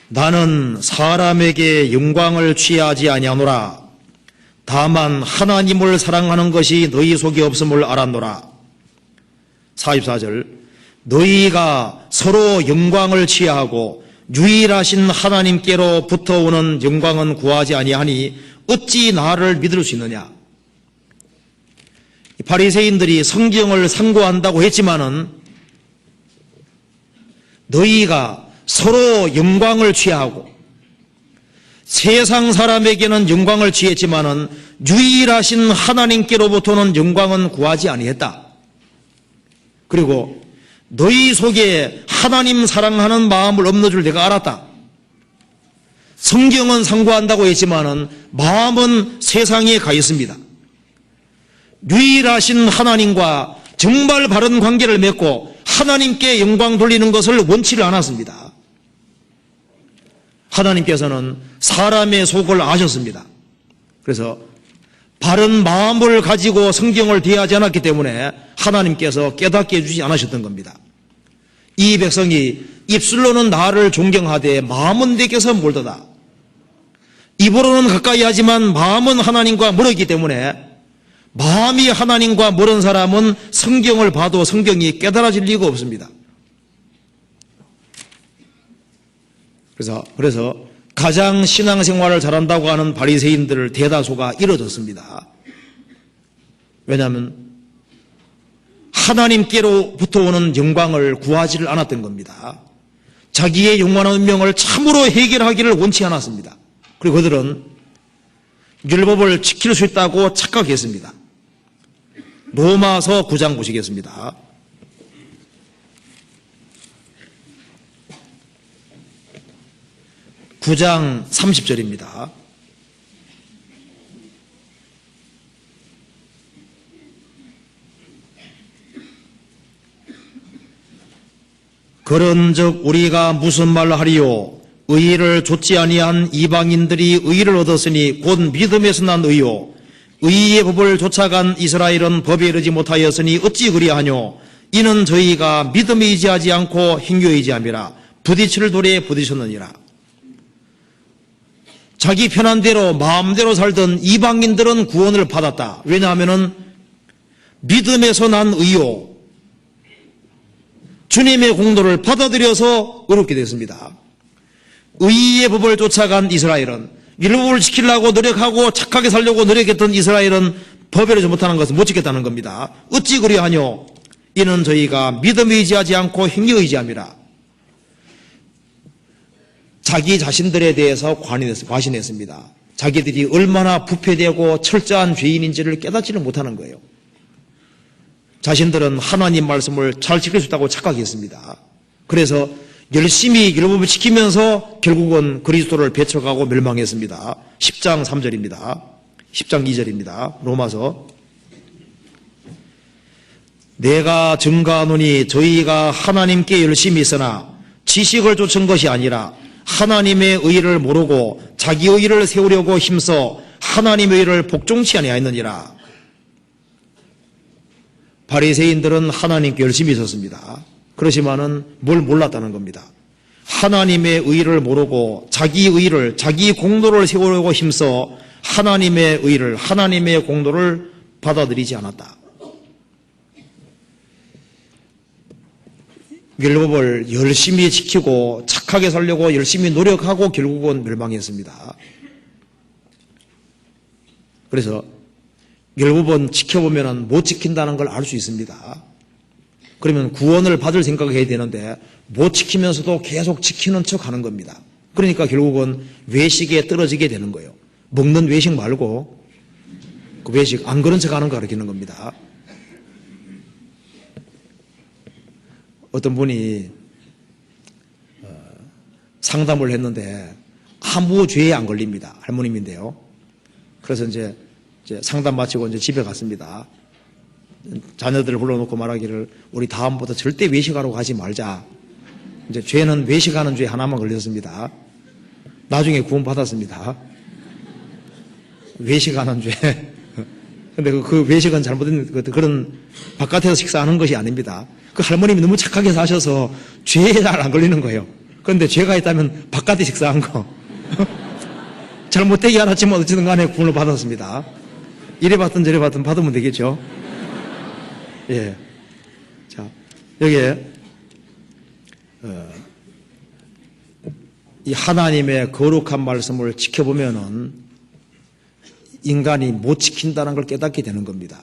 [SPEAKER 1] 나는 사람에게 영광을 취하지 아니하노라. 다만 하나님을 사랑하는 것이 너희 속에 없음을 알았노라. 44절 너희가 서로 영광을 취하고 유일하신 하나님께로 붙어오는 영광은 구하지 아니하니 어찌 나를 믿을 수 있느냐. 바리새인들이 성경을 상고한다고 했지만은 너희가 서로 영광을 취하고 세상 사람에게는 영광을 취했지만은 유일하신 하나님께로부터는 영광은 구하지 아니했다. 그리고 너희 속에 하나님 사랑하는 마음을 없는 줄 내가 알았다. 성경은 상고한다고 했지만은 마음은 세상에 가 있습니다. 유일하신 하나님과 정말 바른 관계를 맺고 하나님께 영광 돌리는 것을 원치를 않았습니다. 하나님께서는 사람의 속을 아셨습니다. 그래서 바른 마음을 가지고 성경을 대하지 않았기 때문에 하나님께서 깨닫게 해주지 않으셨던 겁니다. 이 백성이 입술로는 나를 존경하되 마음은 내게서 멀더다. 입으로는 가까이 하지만 마음은 하나님과 멀었기 때문에 마음이 하나님과 멀은 사람은 성경을 봐도 성경이 깨달아질 리가 없습니다. 그래서 가장 신앙생활을 잘한다고 하는 바리새인들 대다수가 이뤄졌습니다. 왜냐하면 하나님께로부터 오는 영광을 구하지를 않았던 겁니다. 자기의 영원한 운명을 참으로 해결하기를 원치 않았습니다. 그리고 그들은 율법을 지킬 수 있다고 착각했습니다. 로마서 9장 보시겠습니다. (9장) 30절입니다. 그런즉 우리가 무슨 말을 하리요? 의를 좇지 아니한 이방인들이 의를 얻었으니 곧 믿음에서 난 의요. 의의 법을 쫓아간 이스라엘은 법에 이르지 못하였으니 어찌 그리하뇨? 이는 저희가 믿음에 의지하지 않고 행위에 의지함이라. 부딪힐 돌에 부딪혔느니라. 자기 편한 대로 마음대로 살던 이방인들은 구원을 받았다. 왜냐하면 믿음에서 난 의요. 주님의 공로를 받아들여서 의롭게 됐습니다. 의의 법을 쫓아간 이스라엘은 율법을 지키려고 노력하고 착하게 살려고 노력했던 이스라엘은 법에 이르지 못하는 것을 못 지켰다는 겁니다. 어찌 그리하뇨? 이는 저희가 믿음에 의지하지 않고 행위에 의지함이라. 자기 자신들에 대해서 과신했습니다. 자기들이 얼마나 부패되고 철저한 죄인인지를 깨닫지를 못하는 거예요. 자신들은 하나님 말씀을 잘 지킬 수 있다고 착각했습니다. 그래서 열심히 율법을 지키면서 결국은 그리스도를 배척하고 멸망했습니다. 10장 3절입니다. 10장 2절입니다. 로마서. 내가 증거하노니 저희가 하나님께 열심히 있으나 지식을 쫓은 것이 아니라 하나님의 의를 모르고 자기 의를 세우려고 힘써 하나님의 의를 복종치 아니하였느니라. 바리새인들은 하나님께 열심히 있었습니다. 그렇지만은 뭘 몰랐다는 겁니다. 하나님의 의를 모르고 자기 의를, 자기 공로를 세우려고 힘써 하나님의 의를, 하나님의 공로를 받아들이지 않았다. 율법을 열심히 지키고 착하게 살려고 열심히 노력하고 결국은 멸망했습니다. 그래서 율법은 지켜보면 못 지킨다는 걸 알 수 있습니다. 그러면 구원을 받을 생각을 해야 되는데 못 지키면서도 계속 지키는 척 하는 겁니다. 그러니까 결국은 외식에 떨어지게 되는 거예요. 먹는 외식 말고 그 외식 안 그런 척 하는 거 가르치는 겁니다. 어떤 분이 상담을 했는데 아무 죄에 안 걸립니다. 할머님인데요. 그래서 이제 상담 마치고 이제 집에 갔습니다. 자녀들을 불러놓고 말하기를 우리 다음부터 절대 외식하러 가지 말자. 이제 죄는 외식하는 죄 하나만 걸렸습니다. 나중에 구원받았습니다. 외식하는 죄. 근데 그 외식은 잘못된 그런 바깥에서 식사하는 것이 아닙니다. 그 할머님이 너무 착하게 사셔서 죄에 잘 안 걸리는 거예요. 그런데 죄가 있다면 바깥에 식사한 거. 잘못되게 알았지만 어쨌든 간에 구원을 받았습니다. 이래 받든 저래 받든 받으면 되겠죠. 예. 자, 여기에, 이 하나님의 거룩한 말씀을 지켜보면은 인간이 못 지킨다는 걸 깨닫게 되는 겁니다.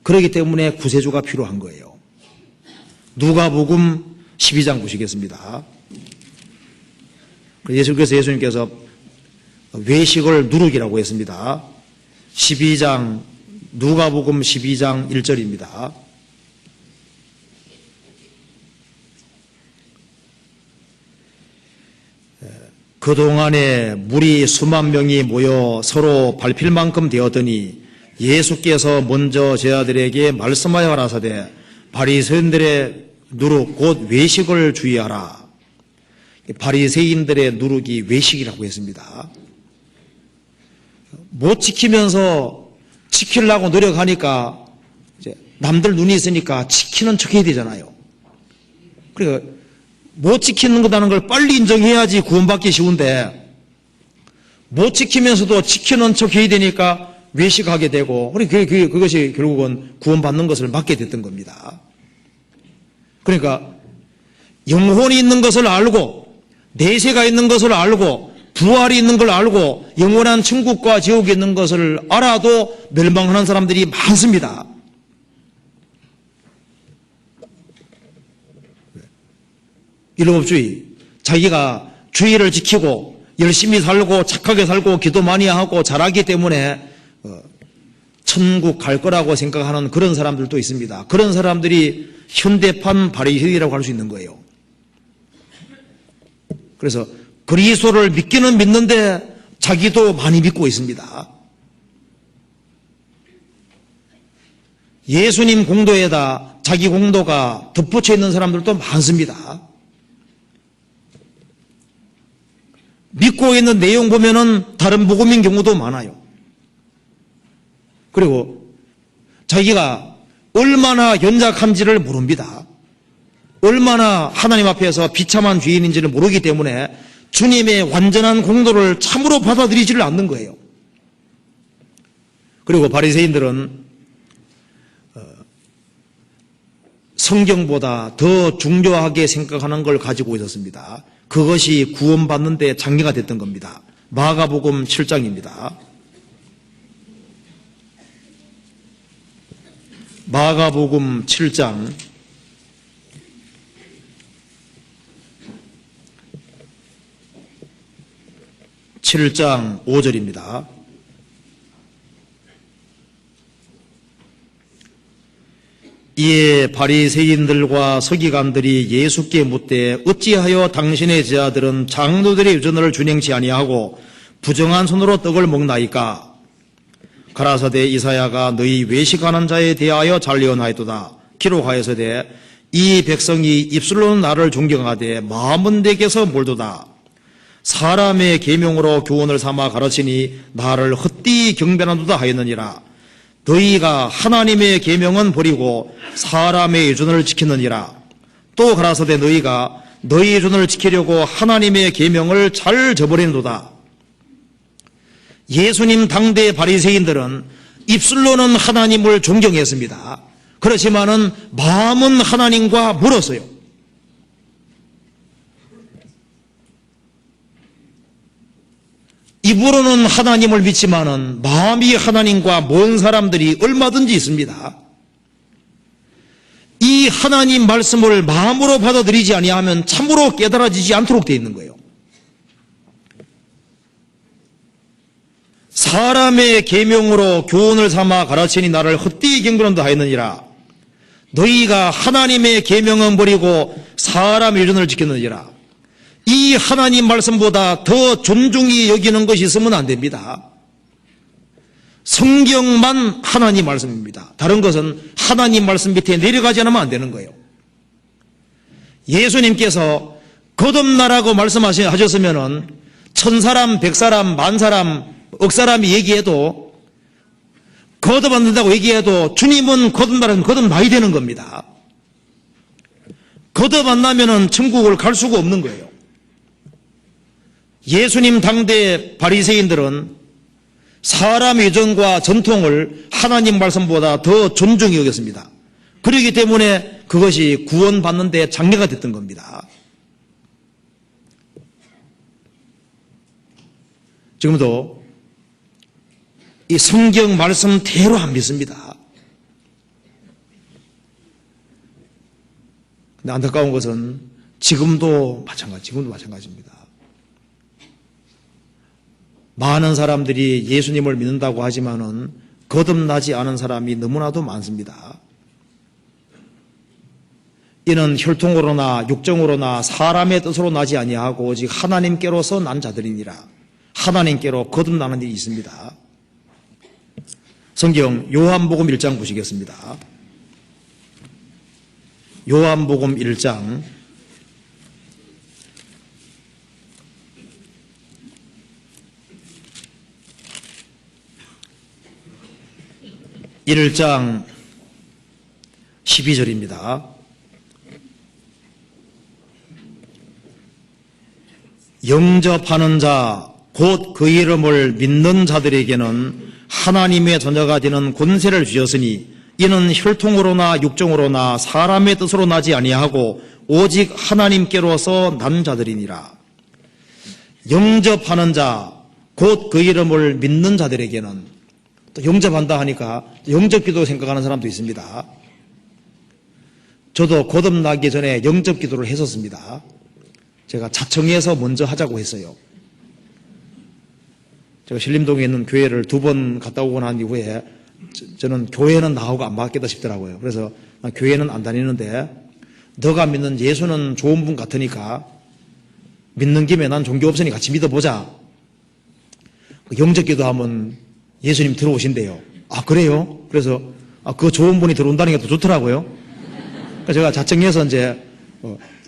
[SPEAKER 1] 그렇기 때문에 구세주가 필요한 거예요. 누가복음 12장 보시겠습니다. 그래서 예수님께서 외식을 누룩이라고 했습니다. 12장, 누가복음 12장 1절입니다. 그동안에 무리 수만 명이 모여 서로 밟힐 만큼 되었더니 예수께서 먼저 제자들에게 말씀하여 가라사대 바리새인들의 누룩 곧 외식을 주의하라. 바리새인들의 누룩이 외식이라고 했습니다. 못 지키면서 지키려고 노력하니까 이제 남들 눈이 있으니까 지키는 척 해야 되잖아요. 그러니까 못 지키는 거다는 걸 빨리 인정해야지 구원받기 쉬운데 못 지키면서도 지키는 척 해야 되니까 외식하게 되고 그것이 결국은 구원받는 것을 막게 됐던 겁니다. 그러니까 영혼이 있는 것을 알고 내세가 있는 것을 알고 부활이 있는 걸 알고 영원한 천국과 지옥이 있는 것을 알아도 멸망하는 사람들이 많습니다. 율법주의, 자기가 주의를 지키고 열심히 살고 착하게 살고 기도 많이 하고 잘하기 때문에 천국 갈 거라고 생각하는 그런 사람들도 있습니다. 그런 사람들이 현대판 바리새인이라고 할 수 있는 거예요. 그래서 그리스도를 믿기는 믿는데 자기도 많이 믿고 있습니다. 예수님 공도에다 자기 공도가 덧붙여 있는 사람들도 많습니다. 믿고 있는 내용 보면은 다른 복음인 경우도 많아요. 그리고 자기가 얼마나 연약한지를 모릅니다. 얼마나 하나님 앞에서 비참한 죄인인지를 모르기 때문에 주님의 완전한 공도를 참으로 받아들이지를 않는 거예요. 그리고 바리새인들은 성경보다 더 중요하게 생각하는 걸 가지고 있었습니다. 그것이 구원받는 데 장애가 됐던 겁니다. 마가복음 7장입니다. 마가복음 7장 7장 5절입니다. 이에 바리새인들과 서기관들이 예수께 묻되 어찌하여 당신의 제자들은 장로들의 유전을 준행치 아니하고 부정한 손으로 떡을 먹나이까? 가라사대 이사야가 너희 외식하는 자에 대하여 잘 예언하였도다. 기록하여서되 이 백성이 입술로는 나를 존경하되 마음은 내게서 멀도다. 사람의 계명으로 교훈을 삼아 가르치니 나를 헛되이 경배하도다 하였느니라. 너희가 하나님의 계명은 버리고 사람의 유전을 지키느니라. 또 가라사대 너희가 너희 유전을 지키려고 하나님의 계명을 잘 저버리는도다. 예수님 당대 바리새인들은 입술로는 하나님을 존경했습니다. 그렇지만은 마음은 하나님과 멀었어요. 입으로는 하나님을 믿지만은 마음이 하나님과 먼 사람들이 얼마든지 있습니다. 이 하나님 말씀을 마음으로 받아들이지 아니하면 참으로 깨달아지지 않도록 되어 있는 거예요. 사람의 계명으로 교훈을 삼아 가르치니 나를 헛되이 경건한다 하였느니라. 너희가 하나님의 계명은 버리고 사람의 유전을 지켰느니라. 이 하나님 말씀보다 더 존중히 여기는 것이 있으면 안 됩니다. 성경만 하나님 말씀입니다. 다른 것은 하나님 말씀 밑에 내려가지 않으면 안 되는 거예요. 예수님께서 거듭나라고 말씀하셨으면 천사람, 백사람, 만사람, 억사람이 얘기해도 거듭 안 된다고 얘기해도 주님은 거듭나라면 거듭나야 되는 겁니다. 거듭 안 나면은 천국을 갈 수가 없는 거예요. 예수님 당대 바리새인들은 사람의 유전과 전통을 하나님 말씀보다 더 존중히 여겼습니다. 그렇기 때문에 그것이 구원받는 데 장애가 됐던 겁니다. 지금도 이 성경 말씀대로 안 믿습니다. 근데 안타까운 것은 지금도 마찬가지입니다. 많은 사람들이 예수님을 믿는다고 하지만은 거듭나지 않은 사람이 너무나도 많습니다. 이는 혈통으로나 육정으로나 사람의 뜻으로 나지 아니하고 오직 하나님께로서 난 자들이니라. 하나님께로 거듭나는 일이 있습니다. 성경 요한복음 1장 보시겠습니다. 요한복음 1장 1장 12절입니다. 영접하는 자 곧 그 이름을 믿는 자들에게는 하나님의 자녀가 되는 권세를 주셨으니 이는 혈통으로나 육정으로나 사람의 뜻으로 나지 아니하고 오직 하나님께로서 난 자들이니라. 영접하는 자 곧 그 이름을 믿는 자들에게는, 또 영접한다 하니까 영접기도 생각하는 사람도 있습니다. 저도 거듭나기 전에 영접기도를 했었습니다. 제가 자청해서 먼저 하자고 했어요. 제가 신림동에 있는 교회를 2번 갔다 오고 난 이후에 저는 교회는 나오고 안 받겠다 싶더라고요. 그래서 교회는 안 다니는데 너가 믿는 예수는 좋은 분 같으니까 믿는 김에 난 종교 없으니 같이 믿어보자. 영접기도 하면 예수님 들어오신대요. 아, 그래요? 그래서 그 좋은 분이 들어온다는 게 더 좋더라고요. 그래서 제가 자청해서 이제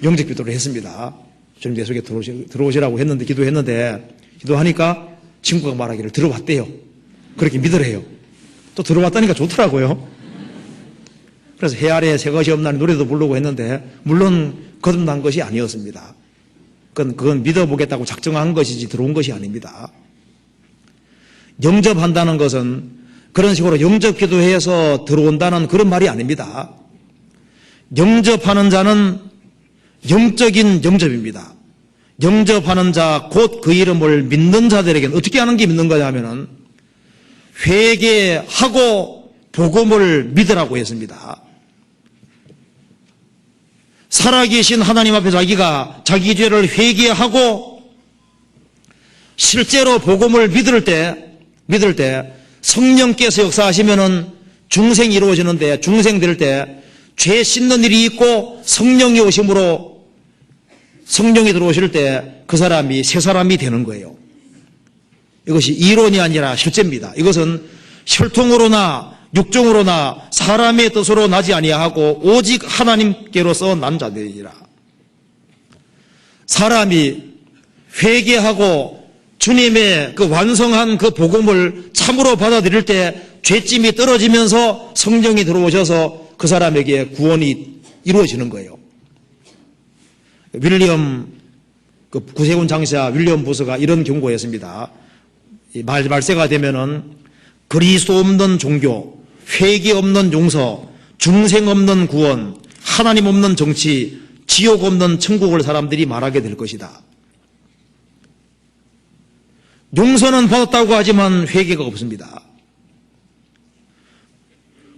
[SPEAKER 1] 영접기도를 했습니다. 주님 내 속에 들어오시라고 했는데, 기도하니까 친구가 말하기를 들어왔대요. 그렇게 믿으래요. 또 들어왔다니까 좋더라고요. 그래서 해 아래 새 것이 없나니 노래도 부르고 했는데, 물론 거듭난 것이 아니었습니다. 그건 믿어보겠다고 작정한 것이지 들어온 것이 아닙니다. 영접한다는 것은 그런 식으로 영접 기도해서 들어온다는 그런 말이 아닙니다. 영접하는 자는 영적인 영접입니다. 영접하는 자 곧 그 이름을 믿는 자들에게는 어떻게 하는 게 믿는 거냐면은 회개하고 복음을 믿으라고 했습니다. 살아계신 하나님 앞에 자기가 자기 죄를 회개하고 실제로 복음을 믿을 때 성령께서 역사하시면은 중생이 이루어지는데, 중생 될 때 죄 씻는 일이 있고 성령이 오심으로 성령이 들어오실 때 그 사람이 새 사람이 되는 거예요. 이것이 이론이 아니라 실제입니다. 이것은 혈통으로나 육정으로나 사람의 뜻으로 나지 아니하고 오직 하나님께로서 난 자들이라. 사람이 회개하고 주님의 그 완성한 그 복음을 참으로 받아들일 때 죄짐이 떨어지면서 성령이 들어오셔서 그 사람에게 구원이 이루어지는 거예요. 그 구세군 장사 윌리엄 부스가 이런 경고했습니다. 말세가 되면은 그리스도 없는 종교, 회개 없는 용서, 중생 없는 구원, 하나님 없는 정치, 지옥 없는 천국을 사람들이 말하게 될 것이다. 용서는 받았다고 하지만 회개가 없습니다.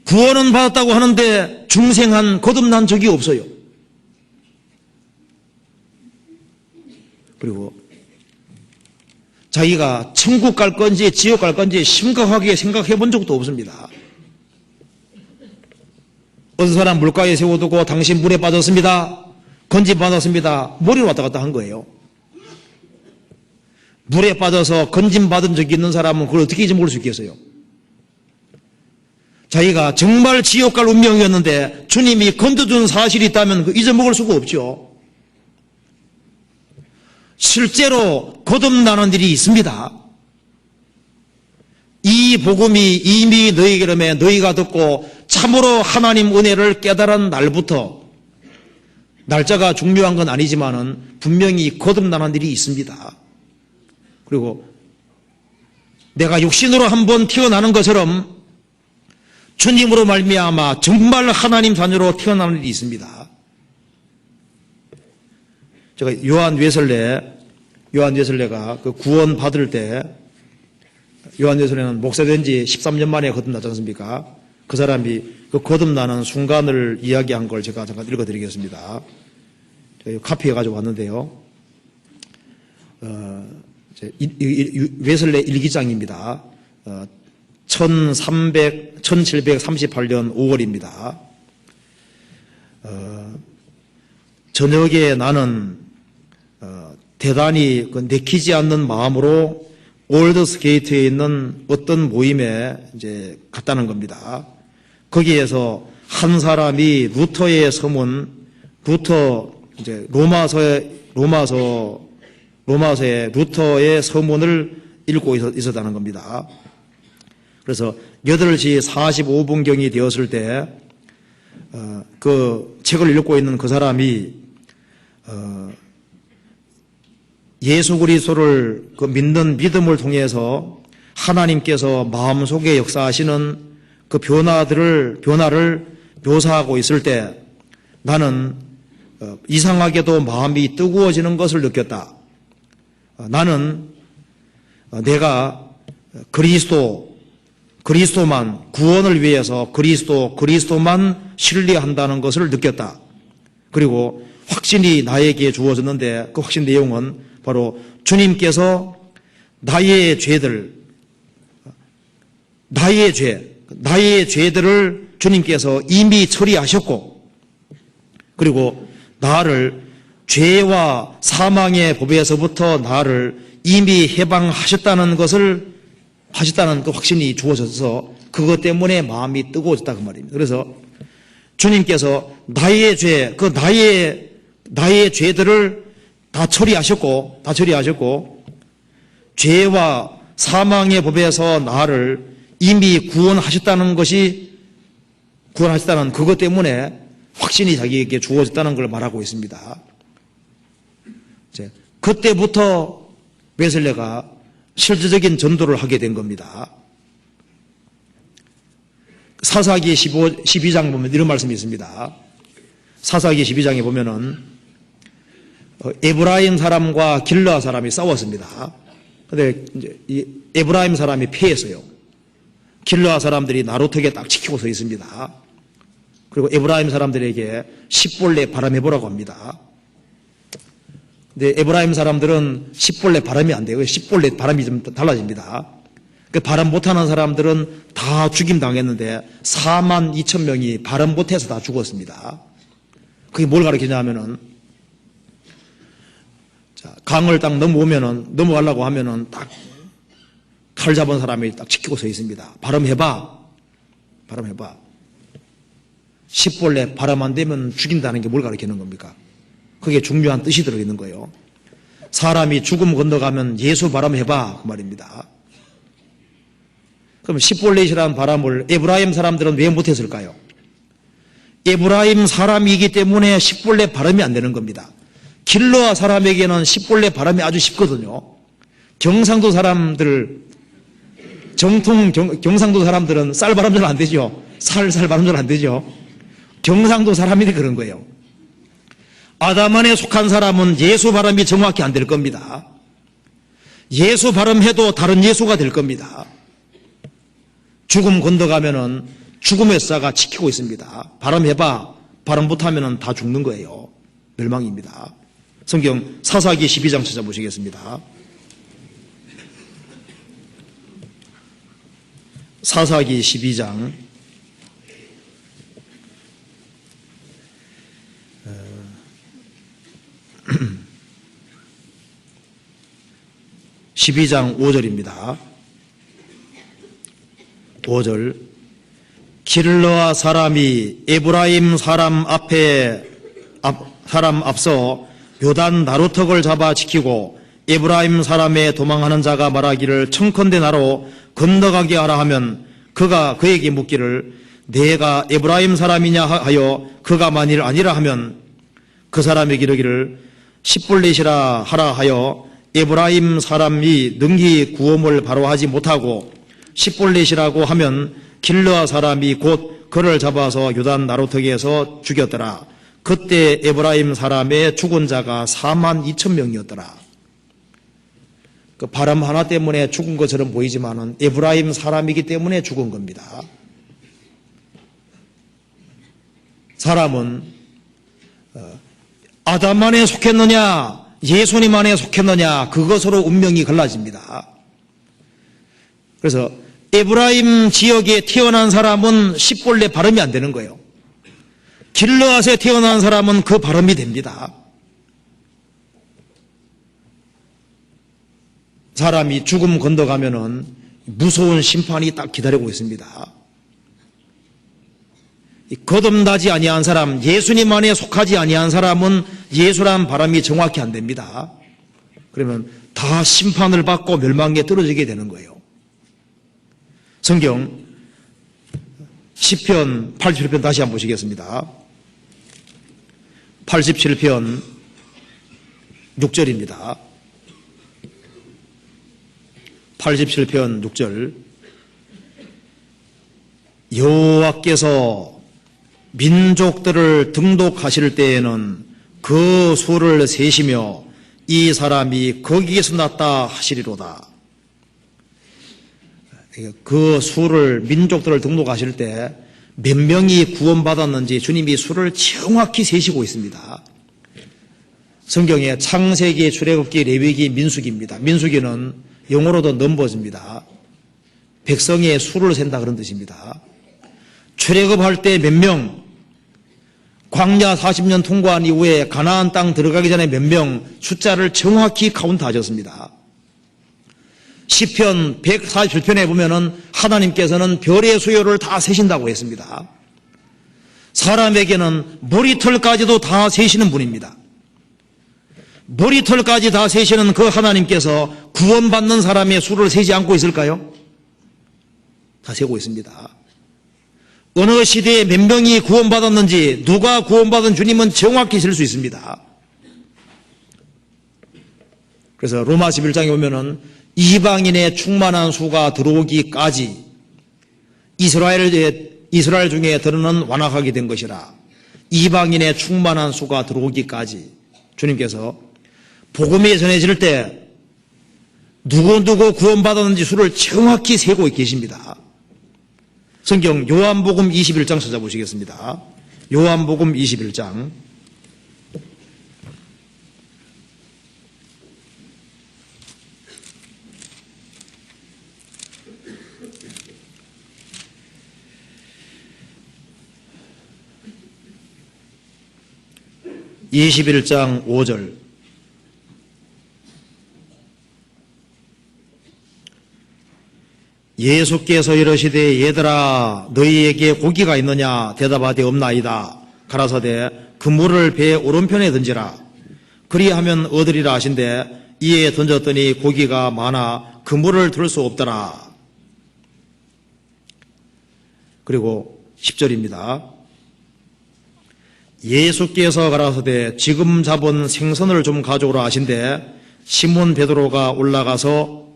[SPEAKER 1] 구원은 받았다고 하는데 중생한 거듭난 적이 없어요. 자기가 천국 갈 건지 지옥 갈 건지 심각하게 생각해 본 적도 없습니다. 어떤 사람 물가에 세워두고 당신 물에 빠졌습니다. 건짐받았습니다. 머리로 왔다 갔다 한 거예요. 물에 빠져서 건짐받은 적이 있는 사람은 그걸 어떻게 잊어먹을 수 있겠어요? 자기가 정말 지옥 갈 운명이었는데 주님이 건져준 사실이 있다면 그 잊어먹을 수가 없죠. 실제로 거듭나는 일이 있습니다. 이 복음이 이미 너희에게 너희가 듣고 참으로 하나님 은혜를 깨달은 날부터, 날짜가 중요한 건 아니지만은 분명히 거듭나는 일이 있습니다. 그리고 내가 육신으로 한번 태어나는 것처럼 주님으로 말미암아 정말 하나님 자녀로 태어나는 일이 있습니다. 제가 요한 웨슬레가 그 구원 받을 때, 요한 웨슬레는 목사된 지 13년 만에 거듭나지 않습니까? 그 사람이 그 거듭나는 순간을 이야기한 걸 제가 잠깐 읽어드리겠습니다. 카피해 가지고 왔는데요. 웨슬레 일기장입니다. 1738년 5월입니다. 저녁에 나는 대단히 내키지 않는 마음으로 올드스 게이트에 있는 어떤 모임에 이제 갔다는 겁니다. 거기에서 한 사람이 루터의 서문, 이제 로마서의 루터의 서문을 읽고 있었다는 겁니다. 그래서 8시 45분경이 되었을 때, 그 책을 읽고 있는 그 사람이, 예수 그리스도를 믿는 믿음을 통해서 하나님께서 마음속에 역사하시는 그 변화를 묘사하고 있을 때 나는 이상하게도 마음이 뜨거워지는 것을 느꼈다. 나는 내가 그리스도만 구원을 위해서 그리스도만 신뢰한다는 것을 느꼈다. 그리고 확신이 나에게 주어졌는데 그 확신 내용은 바로 주님께서 나의 죄들을 주님께서 이미 처리하셨고, 그리고 나를 죄와 사망의 법에서부터 나를 이미 해방하셨다는 그 확신이 주어져서 그것 때문에 마음이 뜨거워졌다 그 말입니다. 그래서 주님께서 나의 죄들을 다 처리하셨고 죄와 사망의 법에서 나를 이미 구원하셨다는 그것 때문에 확신이 자기에게 주어졌다는 걸 말하고 있습니다. 그때부터 웨슬레가 실제적인 전도를 하게 된 겁니다. 사사기 12장 보면 이런 말씀이 있습니다. 사사기 12장에 보면은 에브라임 사람과 길르앗 사람이 싸웠습니다. 근데 이제 이 에브라임 사람이 패했어요. 길르앗 사람들이 나루터게 딱 지키고 서 있습니다. 그리고 에브라임 사람들에게 10볼래 바람해보라고 합니다. 근데 에브라임 사람들은 10볼래 바람이 안 돼요. 10볼래 바람이 좀 달라집니다. 그 바람 못하는 사람들은 다 죽임당했는데 42,000명이 바람 못해서 다 죽었습니다. 그게 뭘 가르치냐면은, 강을 딱 넘어가려고 하면은 딱 칼 잡은 사람이 딱 지키고 서 있습니다. 바람해봐. 10볼래 바람 안 되면 죽인다는 게 뭘 가르치는 겁니까? 그게 중요한 뜻이 들어있는 거예요. 사람이 죽음 건너가면 예수 바람해봐 그 말입니다. 그럼 10볼렛이라는 바람을 에브라임 사람들은 왜 못했을까요? 에브라임 사람이기 때문에 10볼렛 바람이 안 되는 겁니다. 길르앗 사람에게는 10볼렛 바람이 아주 쉽거든요. 경상도 사람들, 정통 경상도 사람들은 쌀 바람 잘 안 되죠. 살 바람 잘 안 되죠. 경상도 사람이 그런 거예요. 아담안에 속한 사람은 예수 바람이 정확히 안 될 겁니다. 예수 바람해도 다른 예수가 될 겁니다. 죽음 건너가면은 죽음의 사가 지키고 있습니다. 바람해봐. 바람 못하면은 다 죽는 거예요. 멸망입니다. 성경 사사기 12장 찾아보시겠습니다. 사사기 12장 5절입니다. 5절. 길르아 사람이 에브라임 사람 앞서 요단 나루턱을 잡아 지키고 에브라임 사람의 도망하는 자가 말하기를 청컨대 나로 건너가게 하라 하면 그가 그에게 묻기를 내가 에브라임 사람이냐 하여 그가 만일 아니라 하면 그 사람에게 이르기를 십불넷이라 하라 하여 에브라임 사람이 능히 구원을 바로 하지 못하고 십불넷이라고 하면 길르아 사람이 곧 그를 잡아서 요단 나루턱에서 죽였더라. 그때 에브라임 사람의 죽은 자가 42,000명이었더라. 그 바람 하나 때문에 죽은 것처럼 보이지만은 에브라임 사람이기 때문에 죽은 겁니다. 사람은 아담만에 속했느냐 예수님만에 속했느냐 그것으로 운명이 갈라집니다. 그래서 에브라임 지역에 태어난 사람은 십볼레 발음이 안 되는 거예요. 길르앗에 태어난 사람은 그 발음이 됩니다. 사람이 죽음 건너가면은 무서운 심판이 딱 기다리고 있습니다. 거듭나지 아니한 사람, 예수님 안에 속하지 아니한 사람은 예수란 발음이 정확히 안 됩니다. 그러면 다 심판을 받고 멸망에 떨어지게 되는 거예요. 성경 시편 87편 다시 한번 보시겠습니다. 87편 6절입니다. 87편 6절. 여호와께서 민족들을 등록하실 때에는 그 수를 세시며 이 사람이 거기에서 났다 하시리로다. 그 수를 민족들을 등록하실 때 몇 명이 구원받았는지 주님이 수를 정확히 세시고 있습니다. 성경에 창세기, 출애굽기, 레위기, 민수기입니다. 민수기는 영어로도 넘버즈입니다. 백성의 수를 센다 그런 뜻입니다. 출애굽할 때 몇 명, 광야 40년 통과한 이후에 가나안 땅 들어가기 전에 몇 명 숫자를 정확히 카운트하셨습니다. 시편 147편에 보면은 하나님께서는 별의 수요를 다 세신다고 했습니다. 사람에게는 머리털까지도 다 세시는 분입니다. 머리털까지 다 세시는 그 하나님께서 구원받는 사람의 수를 세지 않고 있을까요? 다 세고 있습니다. 어느 시대에 몇 명이 구원받았는지 누가 구원받은 주님은 정확히 셀 수 있습니다. 그래서 로마 11장에 보면은 이방인의 충만한 수가 들어오기까지 이스라엘 중에 들어는 완악하게 된 것이라. 이방인의 충만한 수가 들어오기까지 주님께서 복음이 전해질 때 누구 구원받았는지 수를 정확히 세고 계십니다. 성경 요한복음 21장 찾아보시겠습니다. 요한복음 21장 21장 5절. 예수께서 이르시되 얘들아 너희에게 고기가 있느냐 대답하되 없나이다. 가라사대 그물을 배 오른편에 던지라. 그리하면 얻으리라 하신대 이에 던졌더니 고기가 많아 그물을 들 수 없더라. 그리고 10절입니다. 예수께서 가라사대 지금 잡은 생선을 좀 가져오라 하신대 시몬 베드로가 올라가서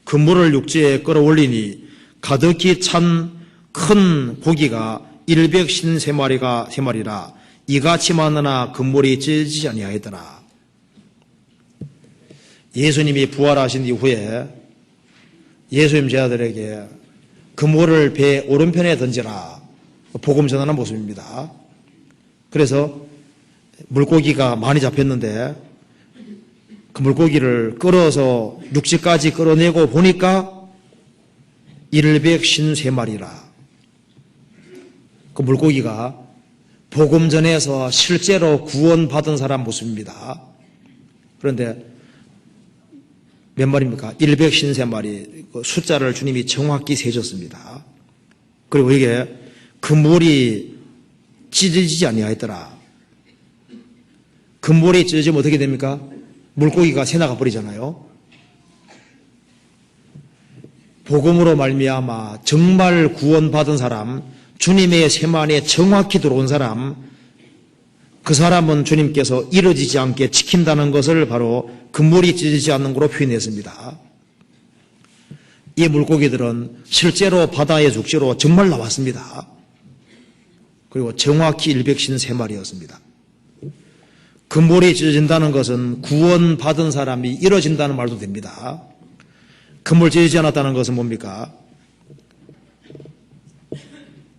[SPEAKER 1] 그물을 육지에 끌어올리니 가득히 찬 큰 고기가 153마리라 이같이 많으나 그물이 찢어지지 아니하였더라. 예수님이 부활하신 이후에 예수님 제자들에게 그물을 배 오른편에 던지라 복음 전하는 모습입니다. 그래서 물고기가 많이 잡혔는데 그 물고기를 끌어서 육지까지 끌어내고 보니까 153마리라. 그 물고기가 복음 전에서 실제로 구원받은 사람 모습입니다. 그런데 몇 마리입니까? 153마리. 그 숫자를 주님이 정확히 세셨습니다. 그리고 이게 그물이 찢어지지 아니하였더라. 그물이 찢어지면 어떻게 됩니까? 물고기가 새나가 버리잖아요. 복음으로 말미암아 정말 구원받은 사람, 주님의 세만에 정확히 들어온 사람, 그 사람은 주님께서 이루어지지 않게 지킨다는 것을 바로 그물이 찢어지지 않는 것으로 표현했습니다. 이 물고기들은 실제로 바다의 죽지로 정말 나왔습니다. 그리고 정확히 153마리였습니다. 그물이 찢어진다는 것은 구원받은 사람이 이루어진다는 말도 됩니다. 그물 찢어지지 않았다는 것은 뭡니까?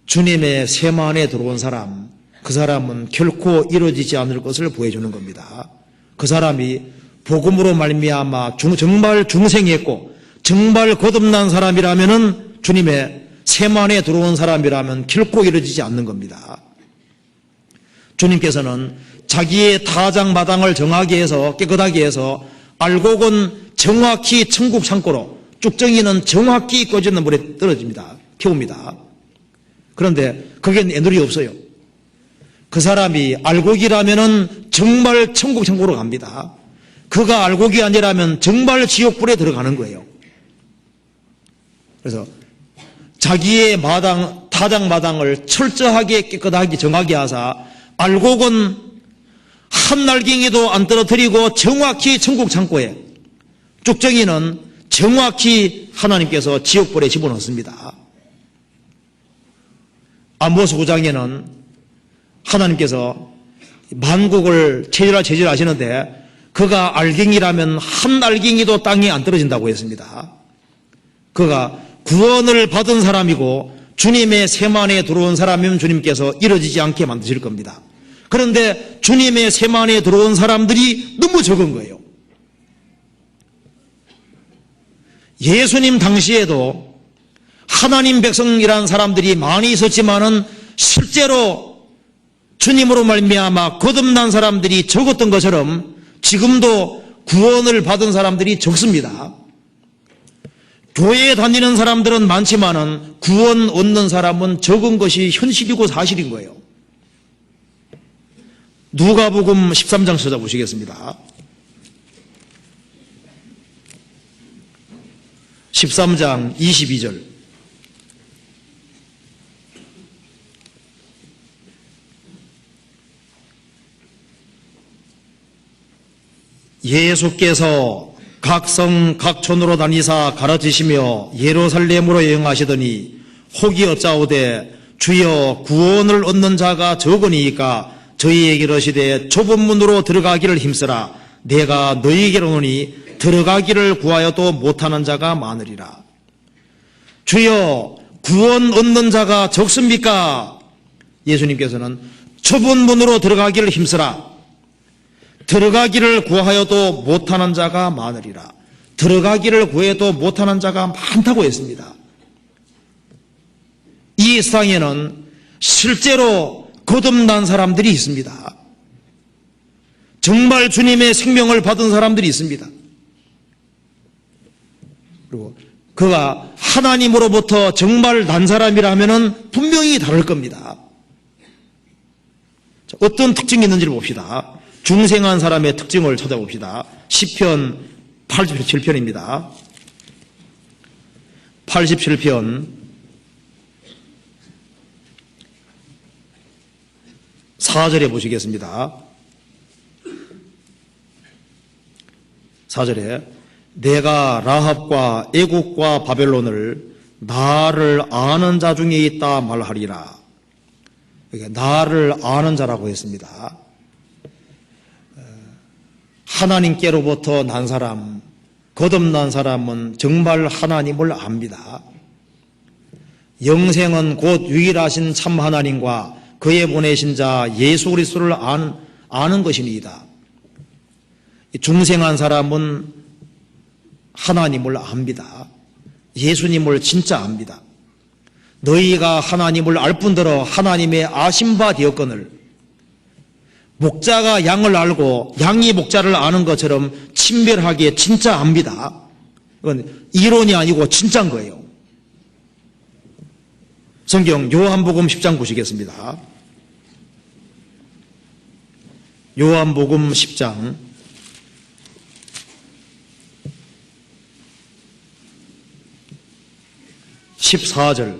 [SPEAKER 1] 주님의 세마 안에 들어온 사람, 그 사람은 결코 이루어지지 않을 것을 보여주는 겁니다. 그 사람이 복음으로 말미암아 정말 중생했고 정말 거듭난 사람이라면은 주님의 세마 안에 들어온 사람이라면 결코 이루어지지 않는 겁니다. 주님께서는 자기의 타작마당을 정하게 해서 깨끗하게 해서 알곡은 정확히 천국 창고로, 쭉정이는 정확히 꺼지는 물에 떨어집니다. 태웁니다. 그런데 거기엔 애누리 없어요. 그 사람이 알곡이라면은 정말 천국 창고로 갑니다. 그가 알곡이 아니라면 정말 지옥불에 들어가는 거예요. 그래서 자기의 타작마당을 철저하게 깨끗하게 정하게 하사 알곡은 한 날갱이도 안 떨어뜨리고 정확히 천국 창고에, 쭉정이는 정확히 하나님께서 지옥불에 집어넣습니다. 아모스 9장에는 하나님께서 만국을 체질하시는데 그가 알갱이라면 한 알갱이도 땅에 안 떨어진다고 했습니다. 그가 구원을 받은 사람이고 주님의 세만에 들어온 사람이면 주님께서 이루어지지 않게 만드실 겁니다. 그런데 주님의 세만에 들어온 사람들이 너무 적은 거예요. 예수님 당시에도 하나님 백성이라는 사람들이 많이 있었지만은 실제로 주님으로 말미암아 거듭난 사람들이 적었던 것처럼 지금도 구원을 받은 사람들이 적습니다. 교회에 다니는 사람들은 많지만은 구원 얻는 사람은 적은 것이 현실이고 사실인 거예요. 누가복음 13장 찾아보시겠습니다. 13장 22절. 예수께서 각 성 각촌으로 다니사 가르치시며 예루살렘으로 여행하시더니 혹이 어짜오되 주여 구원을 얻는 자가 적으니까 저희에게 이르시되 좁은 문으로 들어가기를 힘쓰라. 내가 너희에게로 오니 들어가기를 구하여도 못하는 자가 많으리라. 주여 구원 얻는 자가 적습니까? 예수님께서는 좁은 문으로 들어가기를 힘쓰라. 들어가기를 구하여도 못하는 자가 많으리라. 들어가기를 구해도 못하는 자가 많다고 했습니다. 이 세상에는 실제로 거듭난 사람들이 있습니다. 정말 주님의 생명을 받은 사람들이 있습니다. 그리고 그가 하나님으로부터 정말 난 사람이라면 분명히 다를 겁니다. 자, 어떤 특징이 있는지를 봅시다. 중생한 사람의 특징을 찾아봅시다. 시편 87편입니다. 87편 4절에 보시겠습니다. 4절에 내가 라합과 애국과 바벨론을 나를 아는 자 중에 있다 말하리라. 여기 나를 아는 자라고 했습니다. 하나님께로부터 난 사람, 거듭난 사람은 정말 하나님을 압니다. 영생은 곧 유일하신 참 하나님과 그의 보내신 자 예수 그리스도를 아는 것이니이다. 중생한 사람은 하나님을 압니다. 예수님을 진짜 압니다. 너희가 하나님을 알 뿐더러 하나님의 아신 바 되었거늘 목자가 양을 알고 양이 목자를 아는 것처럼 친밀하게 진짜 압니다. 이건 이론이 아니고 진짜인 거예요. 성경 요한복음 10장 보시겠습니다. 요한복음 10장 14절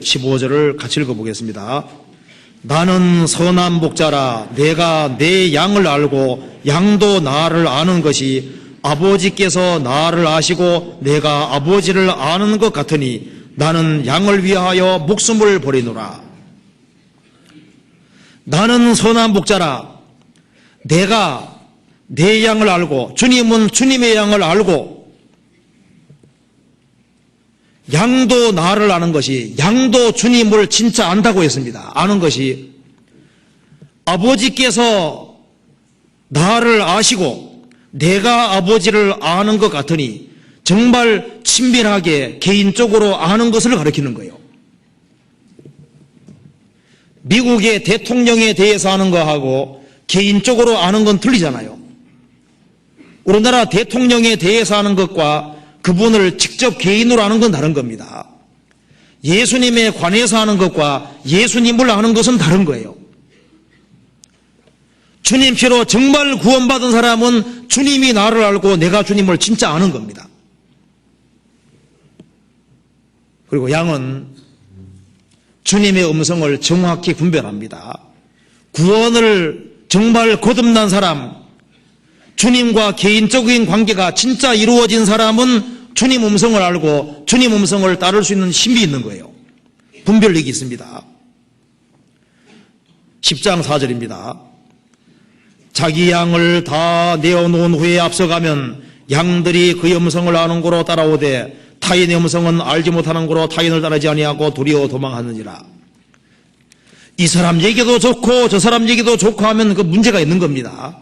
[SPEAKER 1] 15절을 같이 읽어보겠습니다. 나는 선한 목자라 내가 내 양을 알고 양도 나를 아는 것이 아버지께서 나를 아시고 내가 아버지를 아는 것 같으니 나는 양을 위하여 목숨을 버리노라. 나는 선한 목자라 내가 내 양을 알고 주님은 주님의 양을 알고 양도 나를 아는 것이 양도 주님을 진짜 안다고 했습니다. 아는 것이 아버지께서 나를 아시고 내가 아버지를 아는 것 같으니 정말 친밀하게 개인적으로 아는 것을 가리키는 거예요. 미국의 대통령에 대해서 아는 거하고 개인적으로 아는 건 틀리잖아요. 우리나라 대통령에 대해서 아는 것과 그분을 직접 개인으로 아는 건 다른 겁니다. 예수님에 관해서 아는 것과 예수님을 아는 것은 다른 거예요. 주님 피로 정말 구원받은 사람은 주님이 나를 알고 내가 주님을 진짜 아는 겁니다. 그리고 양은 주님의 음성을 정확히 분별합니다. 구원을 정말 거듭난 사람, 주님과 개인적인 관계가 진짜 이루어진 사람은 주님 음성을 알고 주님 음성을 따를 수 있는 힘이 있는 거예요. 분별력이 있습니다. 10장 4절입니다. 자기 양을 다 내어놓은 후에 앞서가면 양들이 그의 음성을 아는 고로 따라오되 타인의 음성은 알지 못하는 고로 타인을 따르지 아니하고 두려워 도망하느니라. 이 사람 얘기도 좋고 저 사람 얘기도 좋고 하면 그 문제가 있는 겁니다.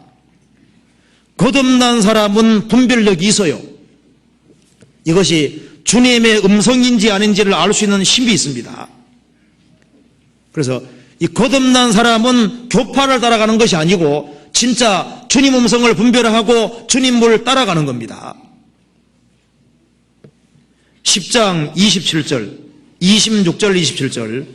[SPEAKER 1] 거듭난 사람은 분별력이 있어요. 이것이 주님의 음성인지 아닌지를 알 수 있는 힘이 있습니다. 그래서 이 거듭난 사람은 교파를 따라가는 것이 아니고 진짜 주님 음성을 분별하고 주님을 따라가는 겁니다. 10장 27절, 26절, 27절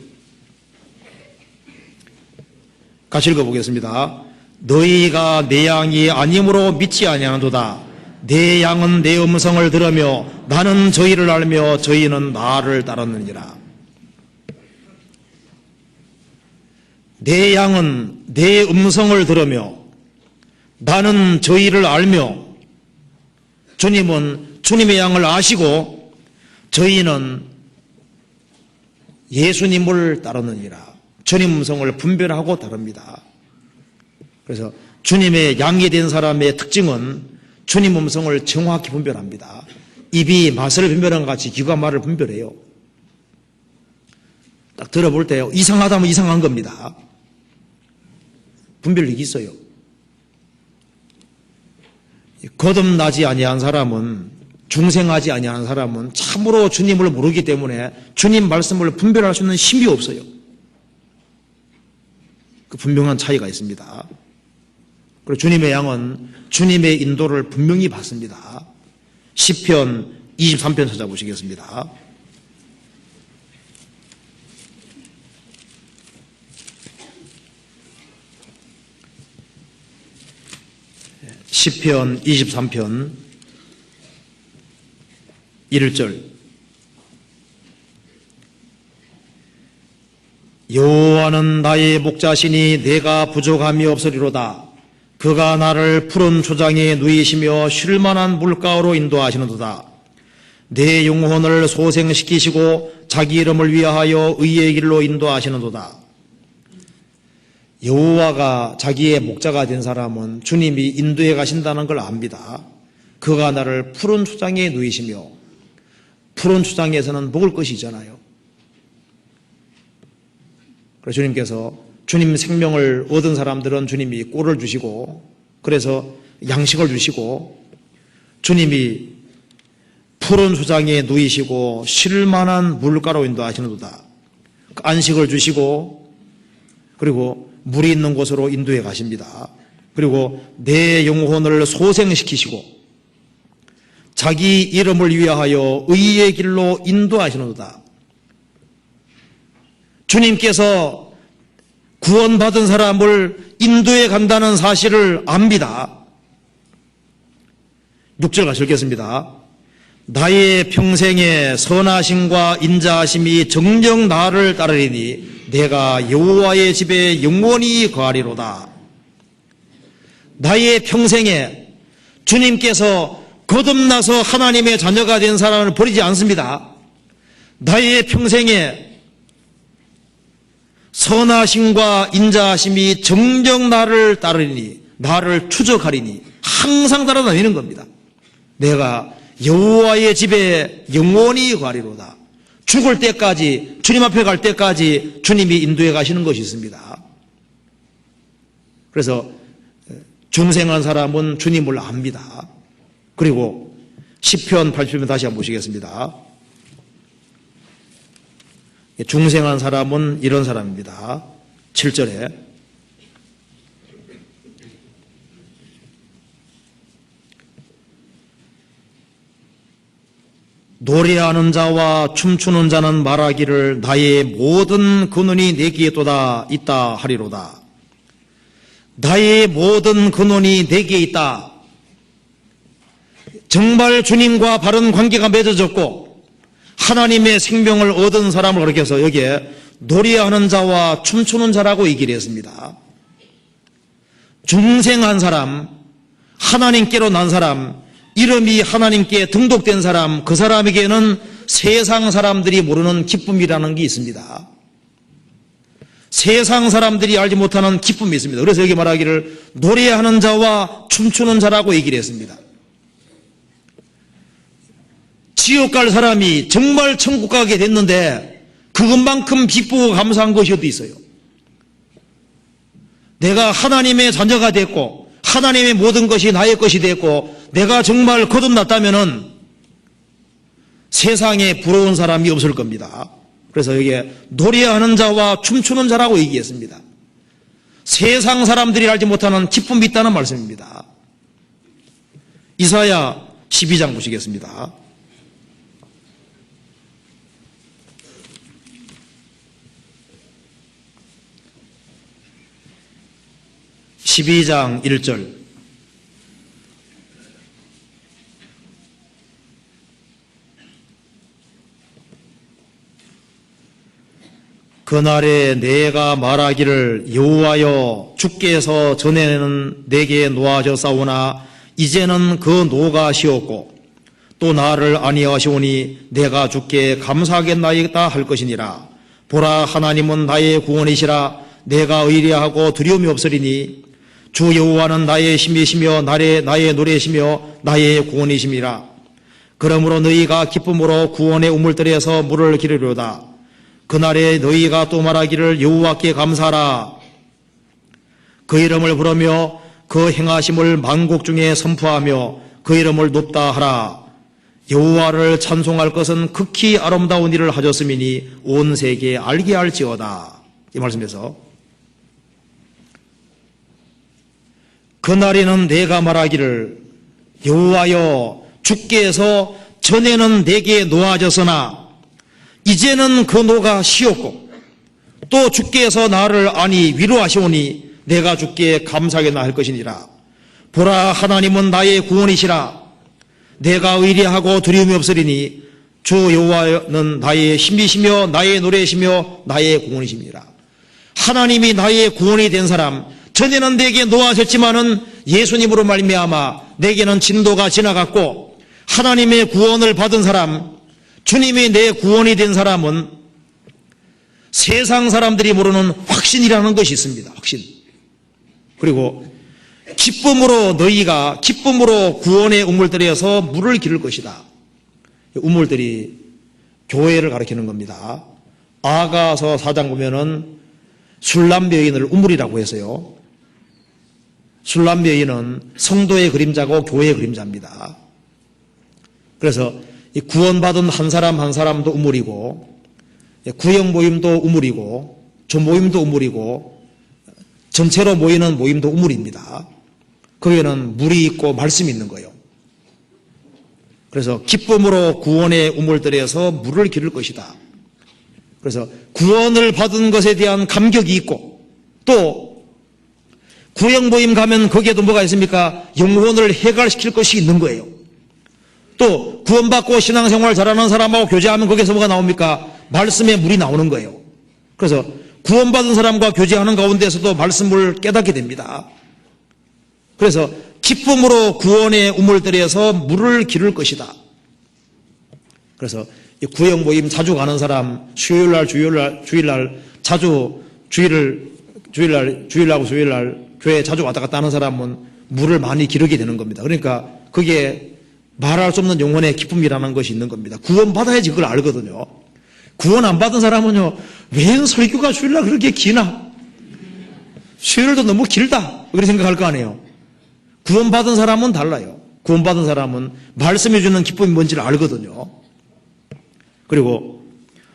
[SPEAKER 1] 같이 읽어보겠습니다. 너희가 내 양이 아님으로 믿지 아니하는도다. 내 양은 내 음성을 들으며 나는 저희를 알며 저희는 나를 따랐느니라. 내 양은 내 음성을 들으며 나는 저희를 알며 주님은 주님의 양을 아시고 저희는 예수님을 따르느니라. 주님 음성을 분별하고 따릅니다. 그래서 주님의 양이 된 사람의 특징은 주님 음성을 정확히 분별합니다. 입이 맛을 분별하는 것 같이 귀가 말을 분별해요. 딱 들어볼 때 이상하다면 이상한 겁니다. 분별력이 있어요. 거듭나지 아니한 사람은, 중생하지 아니한 사람은 참으로 주님을 모르기 때문에 주님 말씀을 분별할 수 있는 힘이 없어요. 그 분명한 차이가 있습니다. 그리고 주님의 양은 주님의 인도를 분명히 받습니다. 시편 23편 찾아보시겠습니다. 시편 23편 1절 여호와는 나의 목자시니 내가 부족함이 없으리로다. 그가 나를 푸른 초장에 누이시며 쉴만한 물가로 인도하시는도다. 내 영혼을 소생시키시고 자기 이름을 위하여 의의 길로 인도하시는도다. 여호와가 자기의 목자가 된 사람은 주님이 인도해 가신다는 걸 압니다. 그가 나를 푸른 초장에 누이시며, 푸른 초장에서는 먹을 것이 있잖아요. 그래서 주님께서 주님 생명을 얻은 사람들은 주님이 꼴을 주시고, 그래서 양식을 주시고, 주님이 푸른 수장에 누이시고 쉴만한 물가로 인도하시는도다. 안식을 주시고 그리고 물이 있는 곳으로 인도해 가십니다. 그리고 내 영혼을 소생시키시고 자기 이름을 위하여 의의 길로 인도하시는도다. 주님께서 구원받은 사람을 인도해 간다는 사실을 압니다. 6절 같이 읽겠습니다. 나의 평생에 선하심과 인자하심이 정녕 나를 따르리니 내가 여호와의 집에 영원히 거하리로다. 나의 평생에 주님께서 거듭나서 하나님의 자녀가 된 사람을 버리지 않습니다. 나의 평생에 선하심과 인자하심이 정녕 나를 따르리니 나를 추적하리니 항상 따라다니는 겁니다. 내가 여호와의 집에 영원히 거하리로다. 죽을 때까지 주님 앞에 갈 때까지 주님이 인도해 가시는 것이 있습니다. 그래서 중생한 사람은 주님을 압니다. 그리고 시편 80편 다시 한번 보시겠습니다. 중생한 사람은 이런 사람입니다. 7절에 노래하는 자와 춤추는 자는 말하기를 나의 모든 근원이 내게 있다 하리로다. 나의 모든 근원이 내게 있다. 정말 주님과 바른 관계가 맺어졌고 하나님의 생명을 얻은 사람을 가리켜서 여기에 노래하는 자와 춤추는 자라고 얘기를 했습니다. 중생한 사람, 하나님께로 난 사람, 이름이 하나님께 등록된 사람, 그 사람에게는 세상 사람들이 모르는 기쁨이라는 게 있습니다. 세상 사람들이 알지 못하는 기쁨이 있습니다. 그래서 여기 말하기를 노래하는 자와 춤추는 자라고 얘기를 했습니다. 지옥 갈 사람이 정말 천국 가게 됐는데 그것만큼 기쁘고 감사한 것이 어디 있어요? 내가 하나님의 자녀가 됐고 하나님의 모든 것이 나의 것이 됐고 내가 정말 거듭났다면은 세상에 부러운 사람이 없을 겁니다. 그래서 여기에 노래하는 자와 춤추는 자라고 얘기했습니다. 세상 사람들이 알지 못하는 기쁨이 있다는 말씀입니다. 이사야 12장 보시겠습니다. 12장 1절 그날에 내가 말하기를 여호와여 주께서 전에는 내게 노하셨사오나 이제는 그 노가 시었고 또 나를 아니하시오니 내가 주께 감사하겠나이다 할 것이니라. 보라 하나님은 나의 구원이시라. 내가 의리하고 두려움이 없으리니 주 여호와는 나의 힘이시며 나의 노래이시며 나의 구원이심이라. 그러므로 너희가 기쁨으로 구원의 우물들에서 물을 기르려다. 그날에 너희가 또 말하기를 여호와께 감사하라. 그 이름을 부르며 그 행하심을 만국 중에 선포하며 그 이름을 높다 하라. 여호와를 찬송할 것은 극히 아름다운 일을 하셨음이니 온 세계에 알게 할지어다. 이 말씀에서 그날에는 내가 말하기를 여호와여 주께서 전에는 내게 노하셨으나 이제는 그 노가 시었고 또 주께서 나를 아니 위로하시오니 내가 주께 감사하겠나 할 것이니라. 보라 하나님은 나의 구원이시라. 내가 의리하고 두려움이 없으리니 주 여호와는 나의 힘이시며 나의 노래이시며 나의 구원이십니다. 하나님이 나의 구원이 된 사람, 전에는 내게 노하셨지만은 예수님으로 말미암아 내게는 진도가 지나갔고 하나님의 구원을 받은 사람, 주님이 내 구원이 된 사람은 세상 사람들이 모르는 확신이라는 것이 있습니다. 확신. 그리고 기쁨으로 구원의 우물들에서 물을 기를 것이다. 우물들이 교회를 가리키는 겁니다. 아가서 4장 보면은 술람 여인을 우물이라고 해서요. 술람 여인은 성도의 그림자고 교회의 그림자입니다. 그래서 이 구원받은 한 사람 한 사람도 우물이고, 구역 모임도 우물이고, 조모임도 우물이고, 전체로 모이는 모임도 우물입니다. 거기에는 물이 있고 말씀이 있는 거예요. 그래서 기쁨으로 구원의 우물들에서 물을 기를 것이다. 그래서 구원을 받은 것에 대한 감격이 있고, 또 구역 모임 가면 거기에도 뭐가 있습니까? 영혼을 해갈시킬 것이 있는 거예요. 또 구원받고 신앙생활 잘하는 사람하고 교제하면 거기에서 뭐가 나옵니까? 말씀의 물이 나오는 거예요. 그래서 구원받은 사람과 교제하는 가운데서도 말씀을 깨닫게 됩니다. 그래서 기쁨으로 구원의 우물들에서 물을 기를 것이다. 그래서 이 구역 모임 자주 가는 사람, 수요일날, 주일날 자주 주일하고 수요일날 교회 자주 왔다 갔다 하는 사람은 물을 많이 기르게 되는 겁니다. 그러니까 그게 말할 수 없는 영혼의 기쁨이라는 것이 있는 겁니다. 구원받아야지 그걸 알거든요. 구원 안 받은 사람은요, 웬 설교가 주일날 그렇게 기나? 수요일도 너무 길다. 그렇게 생각할 거 아니에요. 구원받은 사람은 달라요. 구원받은 사람은 말씀해 주는 기쁨이 뭔지를 알거든요. 그리고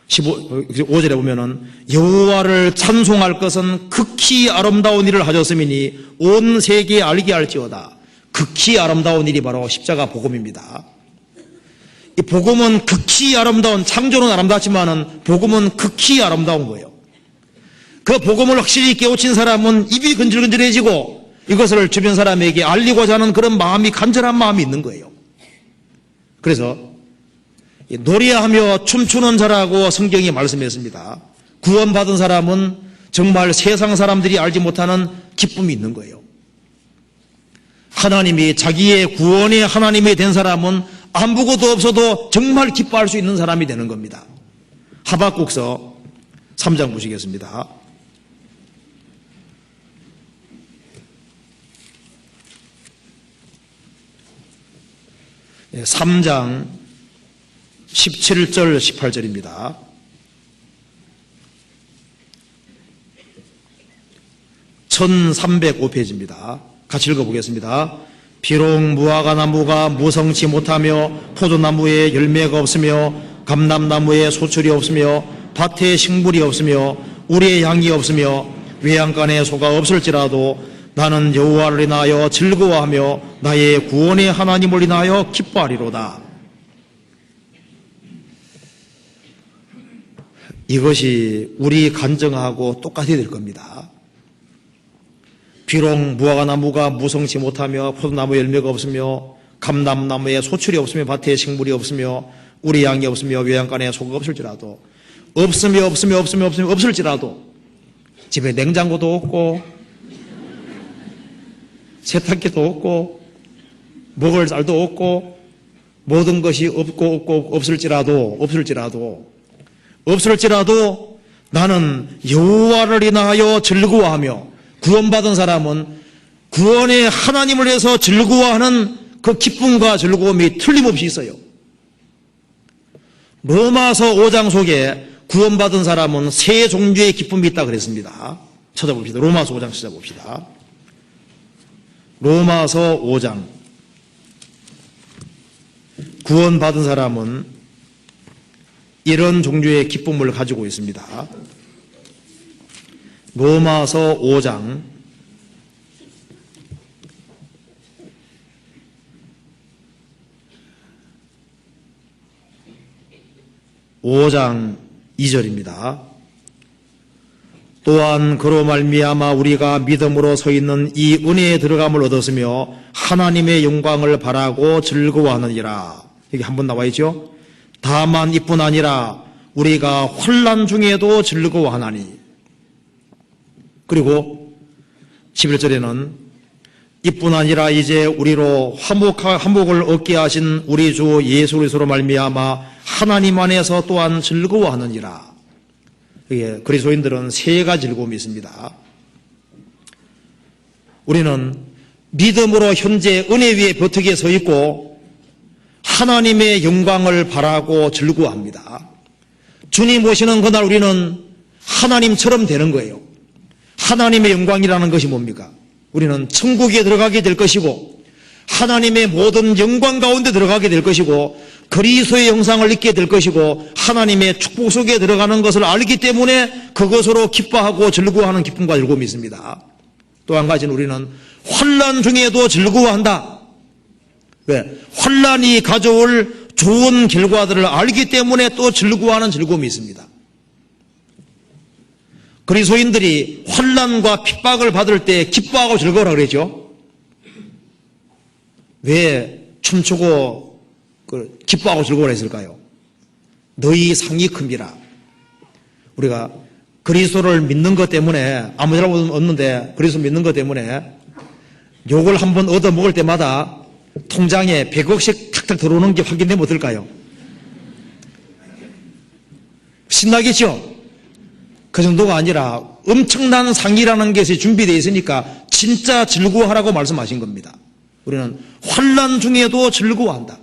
[SPEAKER 1] 5절에 보면은 여호와를 찬송할 것은 극히 아름다운 일을 하셨음이니 온 세계에 알게 할지어다. 극히 아름다운 일이 바로 십자가 복음입니다. 이 복음은 극히 아름다운, 창조는 아름답지만은 복음은 극히 아름다운 거예요. 그 복음을 확실히 깨우친 사람은 입이 근질근질해지고 이것을 주변 사람에게 알리고자 하는 그런 마음이, 간절한 마음이 있는 거예요. 그래서 노래하며 춤추는 자라고 성경이 말씀했습니다. 구원받은 사람은 정말 세상 사람들이 알지 못하는 기쁨이 있는 거예요. 하나님이, 자기의 구원의 하나님이 된 사람은 아무것도 없어도 정말 기뻐할 수 있는 사람이 되는 겁니다. 하박국서 3장 보시겠습니다. 3장 17절 18절입니다. (1305페이지입니다) 같이 읽어보겠습니다. 비록 무화과 나무가 무성치 못하며 포도나무에 열매가 없으며 감람나무에 소출이 없으며 밭에 식물이 없으며 우리의 양이 없으며 외양간에 소가 없을지라도 나는 여호와를 인하여 즐거워하며 나의 구원의 하나님을 인하여 기뻐하리로다. 이것이 우리 간증하고 똑같이 될 겁니다. 비록 무화과 나무가 무성치 못하며 포도나무에 열매가 없으며 감람나무에 소출이 없으며 밭에 식물이 없으며 우리 양이 없으며 외양간에 소가 없을지라도, 없을지라도 집에 냉장고도 없고 세탁기도 없고 먹을 쌀도 없고 모든 것이 없고 없을지라도 나는 여호와를 인하여 즐거워하며, 구원받은 사람은 구원의 하나님을 위해서 즐거워하는 그 기쁨과 즐거움이 틀림없이 있어요. 로마서 5장 속에 구원받은 사람은 세 종류의 기쁨이 있다 그랬습니다. 찾아봅시다. 로마서 5장 찾아봅시다. 로마서 5장. 구원받은 사람은 이런 종류의 기쁨을 가지고 있습니다. 로마서 5장 2절입니다. 또한 그로 말미암아 우리가 믿음으로 서 있는 이 은혜에 들어감을 얻었으며 하나님의 영광을 바라고 즐거워하느니라. 여기 한번 나와 있죠. 다만 이뿐 아니라 우리가 환난 중에도 즐거워하나니. 그리고 11절에는 이뿐 아니라 이제 우리로 화목을 얻게 하신 우리 주 예수 그리스도로 말미암아 하나님 안에서 또한 즐거워하느니라. 그리스도인들은 세 가지 즐거움이 있습니다. 우리는 믿음으로 현재 은혜 위에 벼트기에 서 있고 하나님의 영광을 바라고 즐거워합니다. 주님 오시는 그날 우리는 하나님처럼 되는 거예요. 하나님의 영광이라는 것이 뭡니까? 우리는 천국에 들어가게 될 것이고 하나님의 모든 영광 가운데 들어가게 될 것이고 그리스도의 형상을 입게 될 것이고 하나님의 축복 속에 들어가는 것을 알기 때문에 그것으로 기뻐하고 즐거워하는 기쁨과 즐거움이 있습니다. 또 한 가지는 우리는 환난 중에도 즐거워한다. 왜? 환난이 가져올 좋은 결과들을 알기 때문에 또 즐거워하는 즐거움이 있습니다. 그리스도인들이 환난과 핍박을 받을 때 기뻐하고 즐거워라 그러죠. 왜 춤추고 기뻐하고 즐거워라 했을까요? 너희 상이 큼이라. 우리가 그리스도를 믿는 것 때문에 아무 잘못 없는데 그리스도 믿는 것 때문에 욕을 한번 얻어 먹을 때마다 통장에 100억씩 탁탁 들어오는 게 확인되면 어떨까요? 신나겠죠? 그 정도가 아니라 엄청난 상이라는 것이 준비되어 있으니까 진짜 즐거워하라고 말씀하신 겁니다. 우리는 환난 중에도 즐거워한다.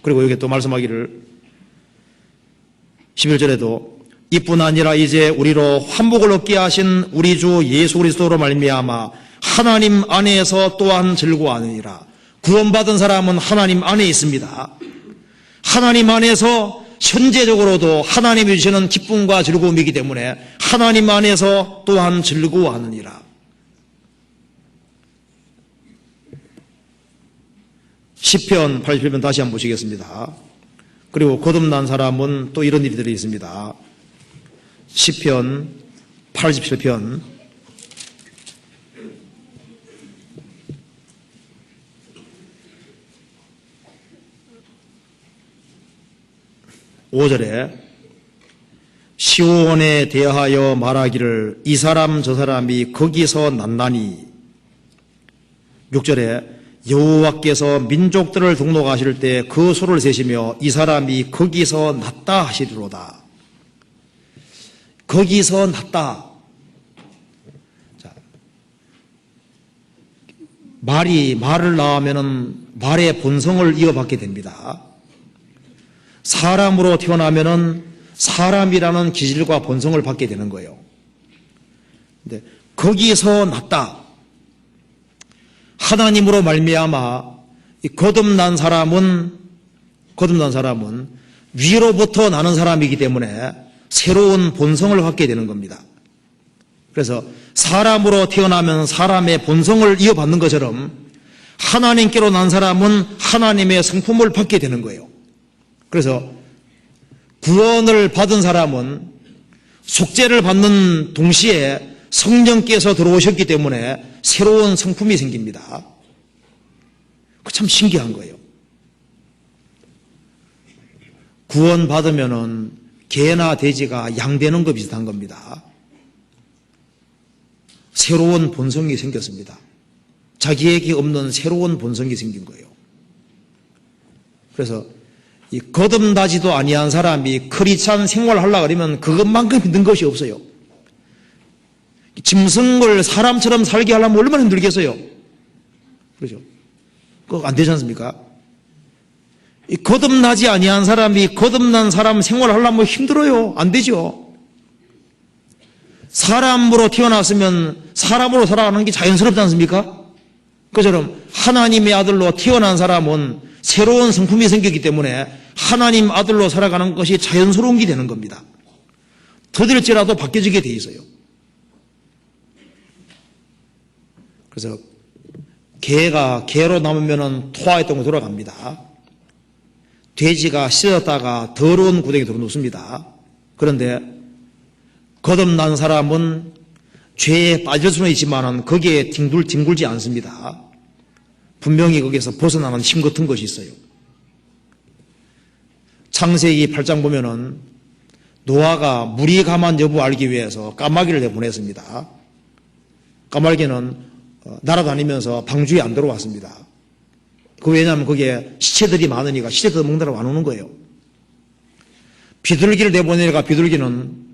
[SPEAKER 1] 그리고 여기 또 말씀하기를 11절에도 이뿐 아니라 이제 우리로 환복을 얻게 하신 우리 주 예수 그리스도로 말미암아 하나님 안에서 또한 즐거워하느니라. 구원받은 사람은 하나님 안에 있습니다. 하나님 안에서 현재적으로도 하나님이 주시는 기쁨과 즐거움이기 때문에 하나님 안에서 또한 즐거워하느니라. 시편 87편 다시 한번 보시겠습니다. 그리고 거듭난 사람은 또 이런 일들이 있습니다. 시편 87편 5절에 시온에 대하여 말하기를 이 사람 저 사람이 거기서 났나니 6절에 여호와께서 민족들을 등록하실 때 그 수를 세시며 이 사람이 거기서 났다 하시리로다. 거기서 났다. 자, 말을 낳으면은 말의 본성을 이어받게 됩니다. 사람으로 태어나면은 사람이라는 기질과 본성을 받게 되는 거예요. 근데 거기서 났다. 하나님으로 말미암아 거듭난 사람은 위로부터 나는 사람이기 때문에 새로운 본성을 갖게 되는 겁니다. 그래서 사람으로 태어나면 사람의 본성을 이어받는 것처럼 하나님께로 난 사람은 하나님의 성품을 받게 되는 거예요. 그래서 구원을 받은 사람은 속죄를 받는 동시에 성령께서 들어오셨기 때문에 새로운 성품이 생깁니다. 참 신기한 거예요. 구원 받으면은 개나 돼지가 양 되는 것 비슷한 겁니다. 새로운 본성이 생겼습니다. 자기에게 없는 새로운 본성이 생긴 거예요. 그래서 이 거듭나지도 아니한 사람이 크리스찬 생활을 하려고 그러면 그것만큼 힘든 것이 없어요. 짐승을 사람처럼 살게 하려면 얼마나 힘들겠어요. 그렇죠? 그거 안 되지 않습니까? 이 거듭나지 아니한 사람이 거듭난 사람 생활을 하려면 힘들어요. 안 되죠. 사람으로 태어났으면 사람으로 살아가는 게 자연스럽지 않습니까? 그처럼 하나님의 아들로 태어난 사람은 새로운 성품이 생겼기 때문에 하나님 아들로 살아가는 것이 자연스러운 게 되는 겁니다. 더딜지라도 바뀌어지게 돼 있어요. 그래서 개가 개로 남으면 토하의 똥으로 돌아갑니다. 돼지가 씻었다가 더러운 구덩이에 들어 눕습니다. 그런데 거듭난 사람은 죄에 빠질 수는 있지만 거기에 뒹굴지 않습니다. 분명히 거기에서 벗어나는 힘 같은 것이 있어요. 창세기 8장 보면은 노아가 물이 감한 여부 알기 위해서 까마귀를 내보냈습니다. 까마귀는 날아다니면서 방주에 안 들어왔습니다. 왜냐하면 거기에 시체들이 많으니까 시체들 먹느라고 안 오는 거예요. 비둘기를 내보내니까 비둘기는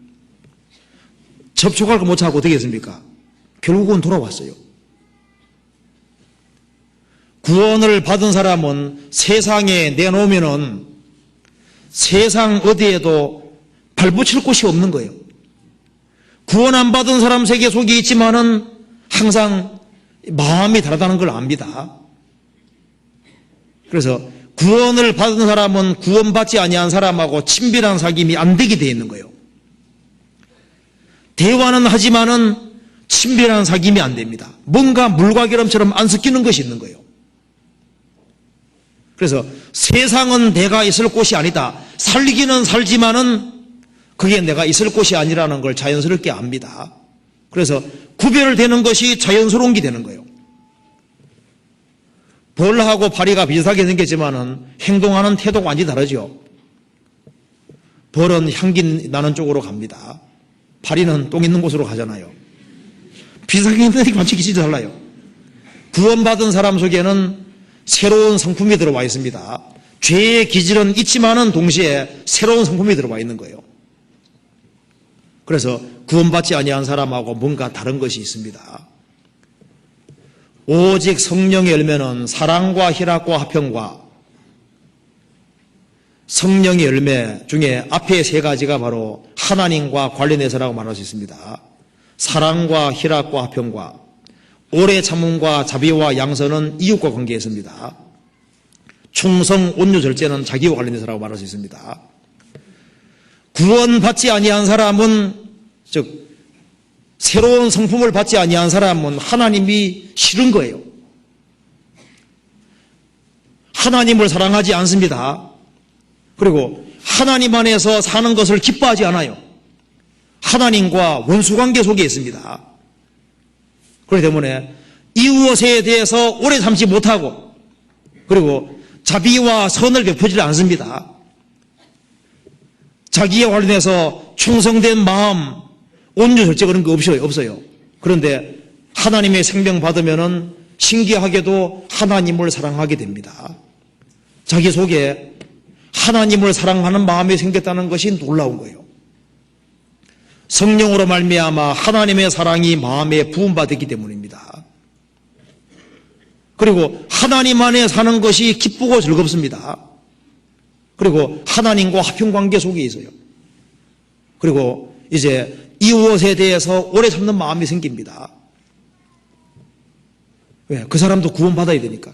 [SPEAKER 1] 접촉할 거 못 찾고 어떻게 했습니까? 결국은 돌아왔어요. 구원을 받은 사람은 세상에 내놓으면은 세상 어디에도 발붙일 곳이 없는 거예요. 구원 안 받은 사람 세계 속에 있지만은 항상 마음이 다르다는 걸 압니다. 그래서 구원을 받은 사람은 구원받지 아니한 사람하고 친밀한 사귐이 안 되게 되어 있는 거예요. 대화는 하지만은 친밀한 사귐이 안 됩니다. 뭔가 물과 기름처럼 안 섞이는 것이 있는 거예요. 그래서 세상은 내가 있을 곳이 아니다. 살기는 살지만은 그게 내가 있을 곳이 아니라는 걸 자연스럽게 압니다. 그래서 구별되는 것이 자연스러운 게 되는 거예요. 벌하고 파리가 비슷하게 생겼지만은 행동하는 태도가 완전히 다르죠. 벌은 향기 나는 쪽으로 갑니다. 파리는 똥 있는 곳으로 가잖아요. 비슷하게 생겼는데 완전히 진짜 달라요. 구원받은 사람 속에는 새로운 성품이 들어와 있습니다. 죄의 기질은 있지만은 동시에 새로운 성품이 들어와 있는 거예요. 그래서 구원받지 아니한 사람하고 뭔가 다른 것이 있습니다. 오직 성령의 열매는 사랑과 희락과 화평과, 성령의 열매 중에 앞에 세 가지가 바로 하나님과 관련해서라고 말할 수 있습니다. 사랑과 희락과 화평과, 오래 참음과 자비와 양선은 이웃과 관계했습니다. 충성, 온유, 절제는 자기와 관련해서라고 말할 수 있습니다. 구원받지 아니한 사람은, 즉 새로운 성품을 받지 아니한 사람은 하나님이 싫은 거예요. 하나님을 사랑하지 않습니다. 그리고 하나님 안에서 사는 것을 기뻐하지 않아요. 하나님과 원수관계 속에 있습니다. 그렇기 때문에 이웃에 대해서 오래 참지 못하고, 그리고 자비와 선을 베푸지 않습니다. 자기에 관련해서 충성된 마음, 온유, 절제 그런 거 없어요. 그런데 하나님의 생명 받으면은 신기하게도 하나님을 사랑하게 됩니다. 자기 속에 하나님을 사랑하는 마음이 생겼다는 것이 놀라운 거예요. 성령으로 말미암아 하나님의 사랑이 마음에 부음받았기 때문입니다. 그리고 하나님 안에 사는 것이 기쁘고 즐겁습니다. 그리고 하나님과 화평관계 속에 있어요. 그리고 이제 이웃에 대해서 오래 참는 마음이 생깁니다. 왜? 그 사람도 구원받아야 되니까.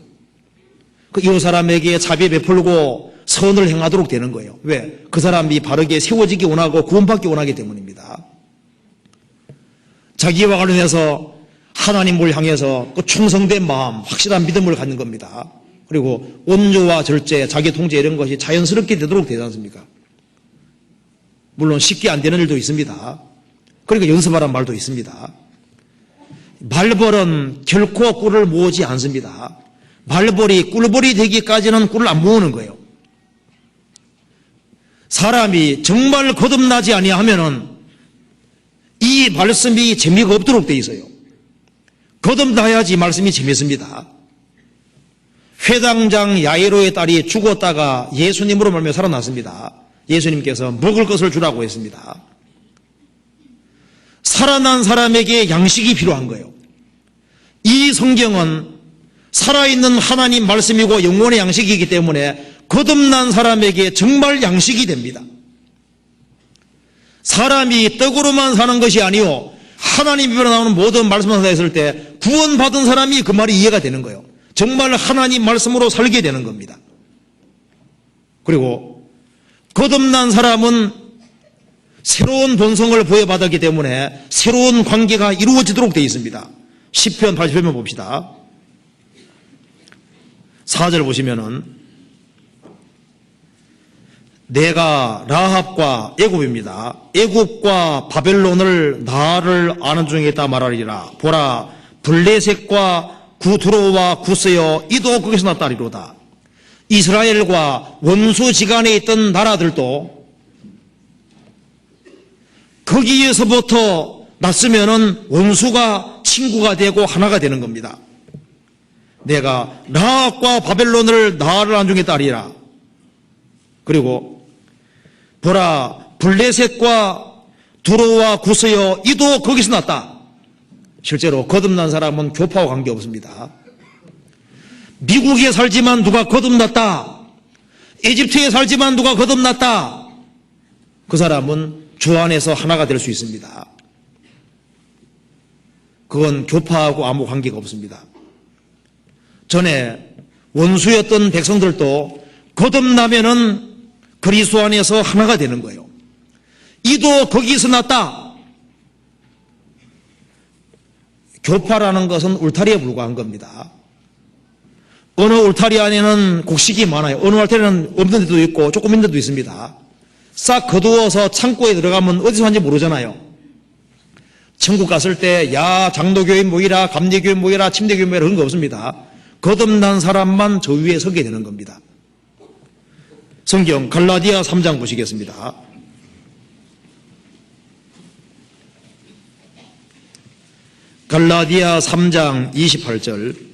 [SPEAKER 1] 그 이웃 사람에게 자비 베풀고 선을 행하도록 되는 거예요. 왜? 그 사람이 바르게 세워지기 원하고 구원받기 원하기 때문입니다. 자기와 관련해서 하나님을 향해서 그 충성된 마음, 확실한 믿음을 갖는 겁니다. 그리고 온유와 절제, 자기 통제 이런 것이 자연스럽게 되도록 되지 않습니까? 물론 쉽게 안 되는 일도 있습니다. 그러니까 연습하라는 말도 있습니다. 말벌은 결코 꿀을 모으지 않습니다. 말벌이 꿀벌이 되기까지는 꿀을 안 모으는 거예요. 사람이 정말 거듭나지 아니하면은 이 말씀이 재미가 없도록 돼 있어요. 거듭나야지 말씀이 재밌습니다. 회당장 야이로의 딸이 죽었다가 예수님으로 말미암아 살아났습니다. 예수님께서 먹을 것을 주라고 했습니다. 살아난 사람에게 양식이 필요한 거예요. 이 성경은 살아있는 하나님 말씀이고 영혼의 양식이기 때문에 거듭난 사람에게 정말 양식이 됩니다. 사람이 떡으로만 사는 것이 아니요, 하나님 입에서 나오는 모든 말씀을 사했을 때 구원받은 사람이 그 말이 이해가 되는 거예요. 정말 하나님 말씀으로 살게 되는 겁니다. 그리고 거듭난 사람은 새로운 본성을 부여받았기 때문에 새로운 관계가 이루어지도록 되어 있습니다. 시편 80편만 봅시다. 4절 보시면은, 내가 라합과 애굽입니다. 애굽과 바벨론을 나를 아는 중에 있다 말하리라. 보라, 블레셋과 구드로와 구스여 이도 거기서 났다리로다. 이스라엘과 원수지간에 있던 나라들도 거기에서부터 났으면은 원수가 친구가 되고 하나가 되는 겁니다. 내가 라합과 바벨론을 나를 안중에 따리라. 그리고 보라, 블레셋과 두로와 구스여 이도 거기서 났다. 실제로 거듭난 사람은 교파와 관계없습니다. 미국에 살지만 누가 거듭났다, 이집트에 살지만 누가 거듭났다, 그 사람은 주 안에서 하나가 될 수 있습니다. 그건 교파하고 아무 관계가 없습니다. 전에 원수였던 백성들도 거듭나면은 그리스도 안에서 하나가 되는 거예요. 이도 거기서 났다. 교파라는 것은 울타리에 불과한 겁니다. 어느 울타리 안에는 곡식이 많아요. 어느 울타리는 없는 데도 있고 조금 있는 데도 있습니다. 싹 거두어서 창고에 들어가면 어디서 왔는지 모르잖아요. 천국 갔을 때 야 장로교인 모이라, 감리교인 모이라, 침례교인 모이라 그런 거 없습니다. 거듭난 사람만 저 위에 서게 되는 겁니다. 성경 갈라디아 3장 보시겠습니다. 갈라디아 3장 28절.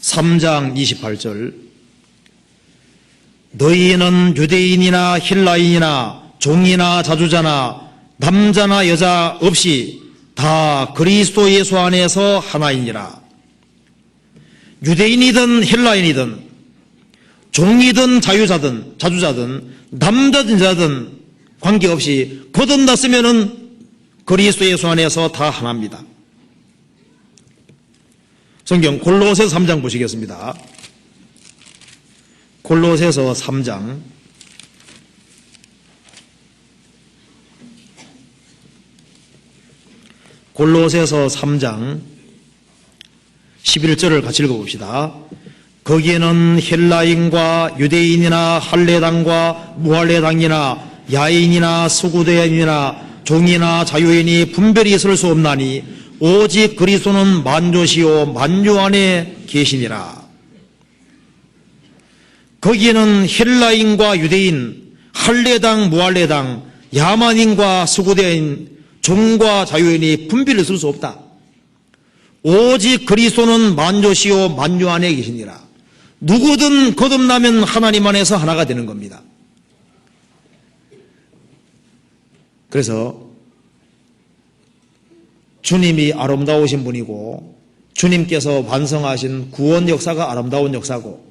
[SPEAKER 1] 3장 28절. 너희는 유대인이나 헬라인이나 종이나 자주자나 남자나 여자 없이 다 그리스도 예수 안에서 하나이니라. 유대인이든 헬라인이든 종이든 자주자든 남자든 여자든 관계없이 거듭났으면은 그리스도 예수 안에서 다 하나입니다. 성경 골로새서 3장 보시겠습니다. 골로새서 3장 골로새서 3장 11절을 같이 읽어봅시다. 거기에는 헬라인과 유대인이나 할례당과 무할례당이나 야인이나 수구대인이나 종이나 자유인이 분별이 있을 수 없나니 오직 그리스도는 만조시요 만유 안에 계시니라. 거기에는 헬라인과 유대인, 할례당, 무할례당, 야만인과 수구대인, 종과 자유인이 분별을 쓸 수 없다. 오직 그리스도는 만조시요 만유 안에 계시니라. 누구든 거듭나면 하나님 안에서 하나가 되는 겁니다. 그래서 주님이 아름다우신 분이고 주님께서 완성하신 구원 역사가 아름다운 역사고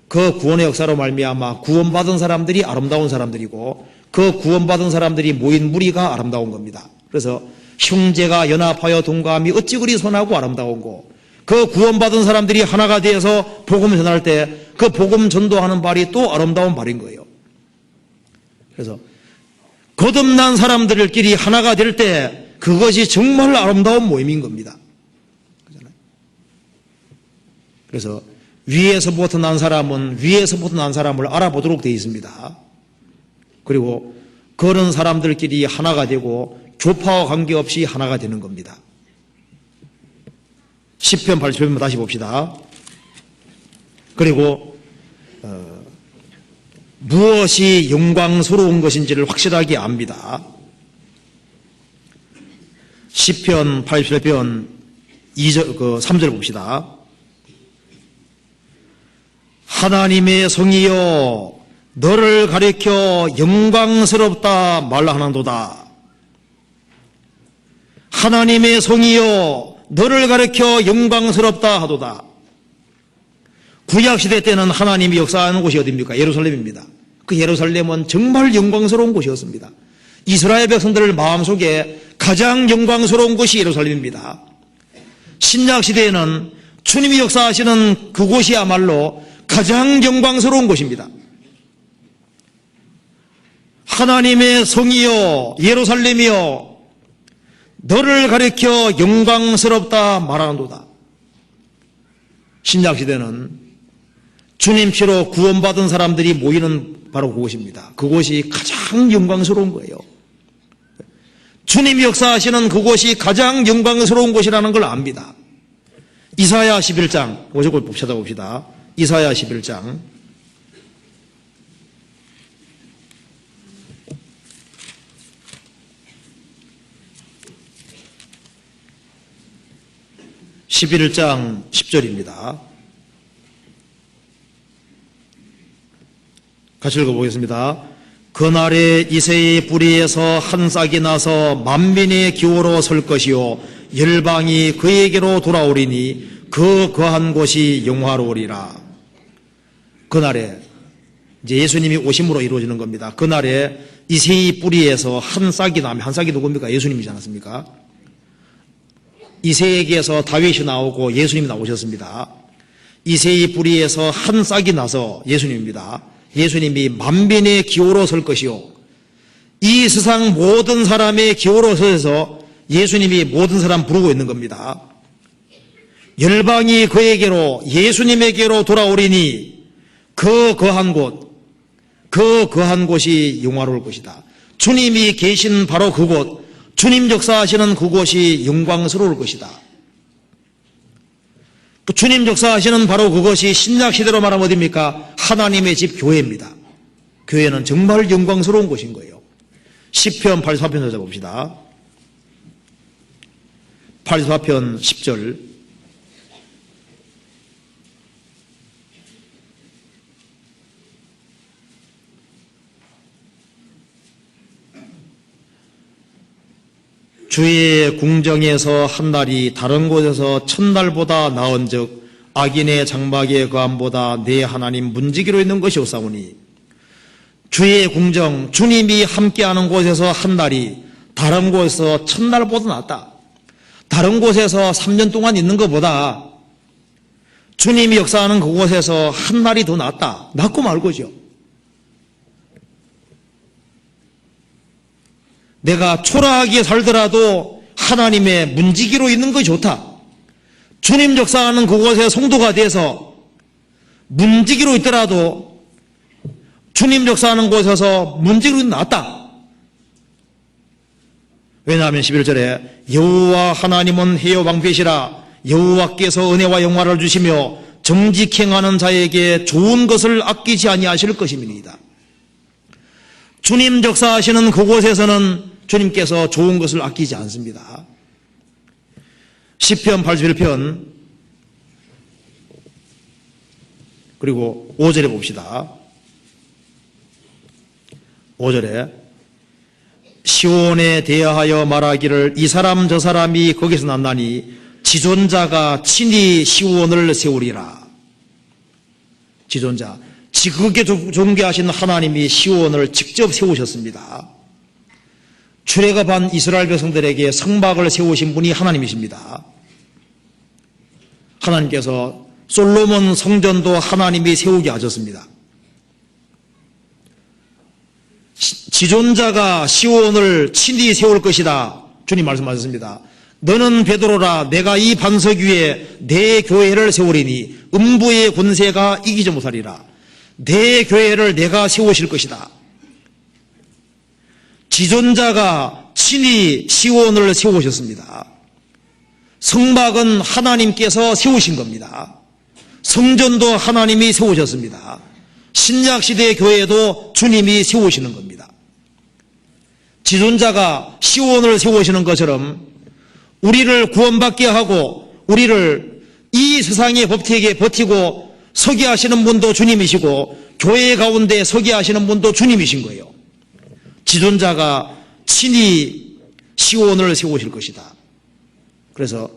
[SPEAKER 1] 그 구원의 역사로 말미암아 구원받은 사람들이 아름다운 사람들이고 그 구원받은 사람들이 모인 무리가 아름다운 겁니다. 그래서 형제가 연합하여 동감이 어찌 그리 선하고 아름다운고 그 구원받은 사람들이 하나가 되어서 복음을 전할 때 그 복음 전도하는 발이 또 아름다운 발인 거예요. 그래서 거듭난 사람들끼리 하나가 될 때 그것이 정말 아름다운 모임인 겁니다. 그래서 위에서부터 난 사람은 위에서부터 난 사람을 알아보도록 되어 있습니다. 그리고 그런 사람들끼리 하나가 되고 교파와 관계없이 하나가 되는 겁니다. 10편 80편 다시 봅시다. 그리고 무엇이 영광스러운 것인지를 확실하게 압니다. 10편 87편 3절 봅시다. 하나님의 성이여 너를 가리켜 영광스럽다 말하는도다. 하나님의 성이여 너를 가리켜 영광스럽다 하도다. 구약시대 때는 하나님이 역사하는 곳이 어디입니까? 예루살렘입니다. 그 예루살렘은 정말 영광스러운 곳이었습니다. 이스라엘 백성들 마음속에 가장 영광스러운 곳이 예루살렘입니다. 신약시대에는 주님이 역사하시는 그곳이야말로 가장 영광스러운 곳입니다. 하나님의 성이여 예루살렘이여 너를 가리켜 영광스럽다 말하는도다. 신약시대는 주님 피로 구원받은 사람들이 모이는 바로 그곳입니다. 그곳이 가장 영광스러운 거예요. 주님이 역사하시는 그곳이 가장 영광스러운 곳이라는 걸 압니다. 이사야 11장 오죽을 찾아봅시다. 이사야 11장 11장 10절입니다. 같이 읽어보겠습니다. 그날에 이새의 뿌리에서 한 싹이 나서 만민의 기호로 설 것이요 열방이 그에게로 돌아오리니 그 거한 곳이 영화로우리라. 그날에 이제 예수님이 오심으로 이루어지는 겁니다. 그날에 이새의 뿌리에서 한 싹이 나면 한 싹이 누굽니까? 예수님이지 않았습니까? 이새에게서 다윗이 나오고 예수님이 나오셨습니다. 이새의 뿌리에서 한 싹이 나서 예수님입니다. 예수님이 만민의 기호로 설 것이요, 이 세상 모든 사람의 기호로 서서 예수님이 모든 사람 부르고 있는 겁니다. 열방이 그에게로, 예수님에게로 돌아오리니 그 거한 곳이 영화로울 것이다. 주님이 계신 바로 그곳, 주님 역사하시는 그곳이 영광스러울 것이다. 주님 역사하시는 바로 그것이 신약시대로 말하면 어디입니까? 하나님의 집 교회입니다. 교회는 정말 영광스러운 곳인 거예요. 시편 84편 찾아봅시다. 84편 10절. 주의 궁정에서 한 날이 다른 곳에서 첫날보다 나은즉 악인의 장막의 거함보다 내 하나님 문지기로 있는 것이 옳사오니, 주의 궁정, 주님이 함께하는 곳에서 한 날이 다른 곳에서 첫날보다 낫다. 다른 곳에서 3년 동안 있는 것보다 주님이 역사하는 그곳에서 한 날이 더 낫다. 낫고 말고죠. 내가 초라하게 살더라도 하나님의 문지기로 있는 것이 좋다. 주님 역사하는 그곳에 성도가 돼서 문지기로 있더라도 주님 역사하는 곳에서 문지기로 낫다. 왜냐하면 11절에 여호와 하나님은 해요 방패시라, 여호와께서 은혜와 영화를 주시며 정직 행하는 자에게 좋은 것을 아끼지 아니하실 것임이니이다. 주님 역사하시는 그곳에서는 주님께서 좋은 것을 아끼지 않습니다. 시편 81편 그리고 5절에 봅시다. 5절에 시온에 대하여 말하기를 이 사람 저 사람이 거기서 났나니 지존자가 친히 시온을 세우리라. 지존자, 지극히 존귀하신 하나님이 시온을 직접 세우셨습니다. 출애굽한 이스라엘 백성들에게 성막을 세우신 분이 하나님이십니다. 하나님께서 솔로몬 성전도 하나님이 세우게 하셨습니다. 지존자가 시온을 친히 세울 것이다. 주님 말씀하셨습니다. 너는 베드로라, 내가 이 반석 위에 내 교회를 세우리니 음부의 권세가 이기지 못하리라. 내 교회를 내가 세우실 것이다. 지존자가 친히 시온을 세우셨습니다. 성막은 하나님께서 세우신 겁니다. 성전도 하나님이 세우셨습니다. 신약시대 교회도 주님이 세우시는 겁니다. 지존자가 시온을 세우시는 것처럼 우리를 구원받게 하고 우리를 이 세상의 법칙에 버티고 서게 하시는 분도 주님이시고 교회 가운데 서게 하시는 분도 주님이신 거예요. 지존자가 친히 시온을 세우실 것이다. 그래서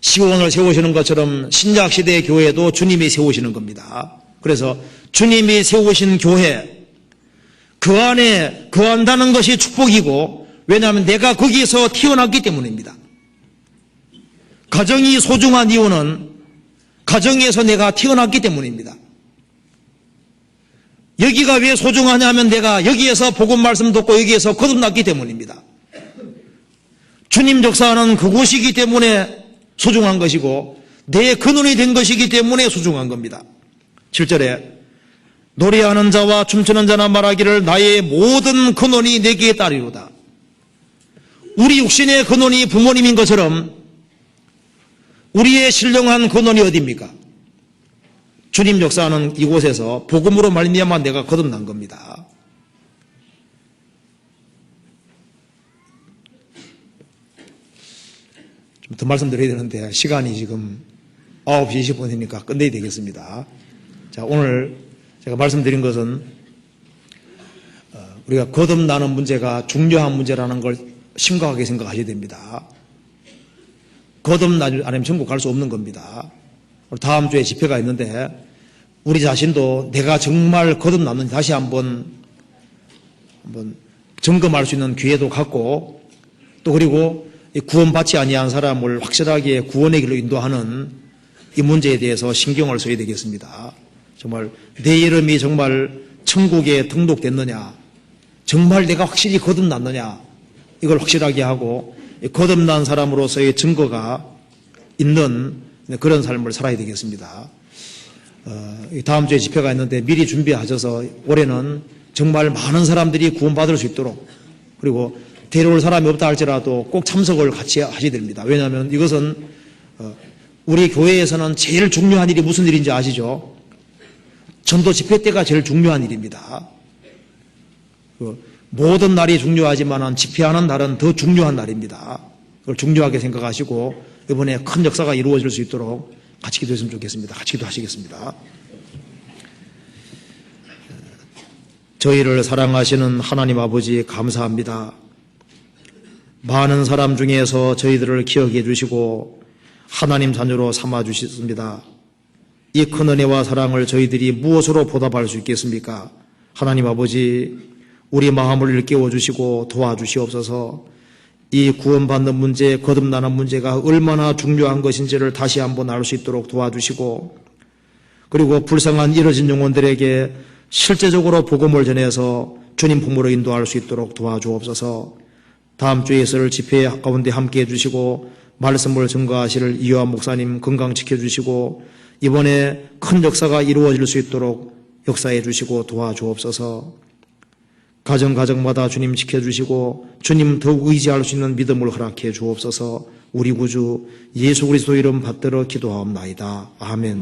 [SPEAKER 1] 시온을 세우시는 것처럼 신약시대의 교회도 주님이 세우시는 겁니다. 그래서 주님이 세우신 교회, 그 안에 거한다는 것이 축복이고, 왜냐하면 내가 거기에서 태어났기 때문입니다. 가정이 소중한 이유는 가정에서 내가 태어났기 때문입니다. 여기가 왜 소중하냐면 내가 여기에서 복음 말씀 듣고 여기에서 거듭났기 때문입니다. 주님 역사하는 그곳이기 때문에 소중한 것이고 내 근원이 된 것이기 때문에 소중한 겁니다. 7절에 노래하는 자와 춤추는 자나 말하기를 나의 모든 근원이 내게 따르리로다. 우리 육신의 근원이 부모님인 것처럼 우리의 신령한 근원이 어디입니까? 주님 역사하는 이곳에서 복음으로 말미암아 내가 거듭난 겁니다. 좀 더 말씀드려야 되는데 시간이 지금 9시 20분이니까 끝내야 되겠습니다. 자, 오늘 제가 말씀드린 것은 우리가 거듭나는 문제가 중요한 문제라는 걸 심각하게 생각하셔야 됩니다. 거듭나지 않으면 천국 갈 수 없는 겁니다. 다음 주에 집회가 있는데 우리 자신도 내가 정말 거듭났는지 다시 한번 점검할 수 있는 기회도 갖고 또 그리고 구원받지 아니한 사람을 확실하게 구원의 길로 인도하는 이 문제에 대해서 신경을 써야 되겠습니다. 정말 내 이름이 정말 천국에 등록됐느냐, 정말 내가 확실히 거듭났느냐, 이걸 확실하게 하고 거듭난 사람으로서의 증거가 있는 그런 삶을 살아야 되겠습니다. 다음 주에 집회가 있는데 미리 준비하셔서 올해는 정말 많은 사람들이 구원받을 수 있도록, 그리고 데려올 사람이 없다 할지라도 꼭 참석을 같이 하셔야 됩니다. 왜냐하면 이것은 우리 교회에서는 제일 중요한 일이 무슨 일인지 아시죠? 전도 집회 때가 제일 중요한 일입니다. 모든 날이 중요하지만 집회하는 날은 더 중요한 날입니다. 그걸 중요하게 생각하시고 이번에 큰 역사가 이루어질 수 있도록 같이 기도했으면 좋겠습니다. 같이 기도하시겠습니다. 저희를 사랑하시는 하나님 아버지 감사합니다. 많은 사람 중에서 저희들을 기억해 주시고 하나님 자녀로 삼아 주셨습니다. 이 큰 은혜와 사랑을 저희들이 무엇으로 보답할 수 있겠습니까? 하나님 아버지, 우리 마음을 일깨워 주시고 도와주시옵소서. 이 구원받는 문제, 거듭나는 문제가 얼마나 중요한 것인지를 다시 한번 알 수 있도록 도와주시고, 그리고 불쌍한 이뤄진 영혼들에게 실제적으로 복음을 전해서 주님 품으로 인도할 수 있도록 도와주옵소서. 다음 주에 있을 집회 가운데 함께해 주시고 말씀을 증거하실 이요한 목사님 건강 지켜주시고 이번에 큰 역사가 이루어질 수 있도록 역사해 주시고 도와주옵소서. 가정마다 주님 지켜주시고 주님 더욱 의지할 수 있는 믿음을 허락해 주옵소서. 우리 구주 예수 그리스도 이름 받들어 기도하옵나이다. 아멘.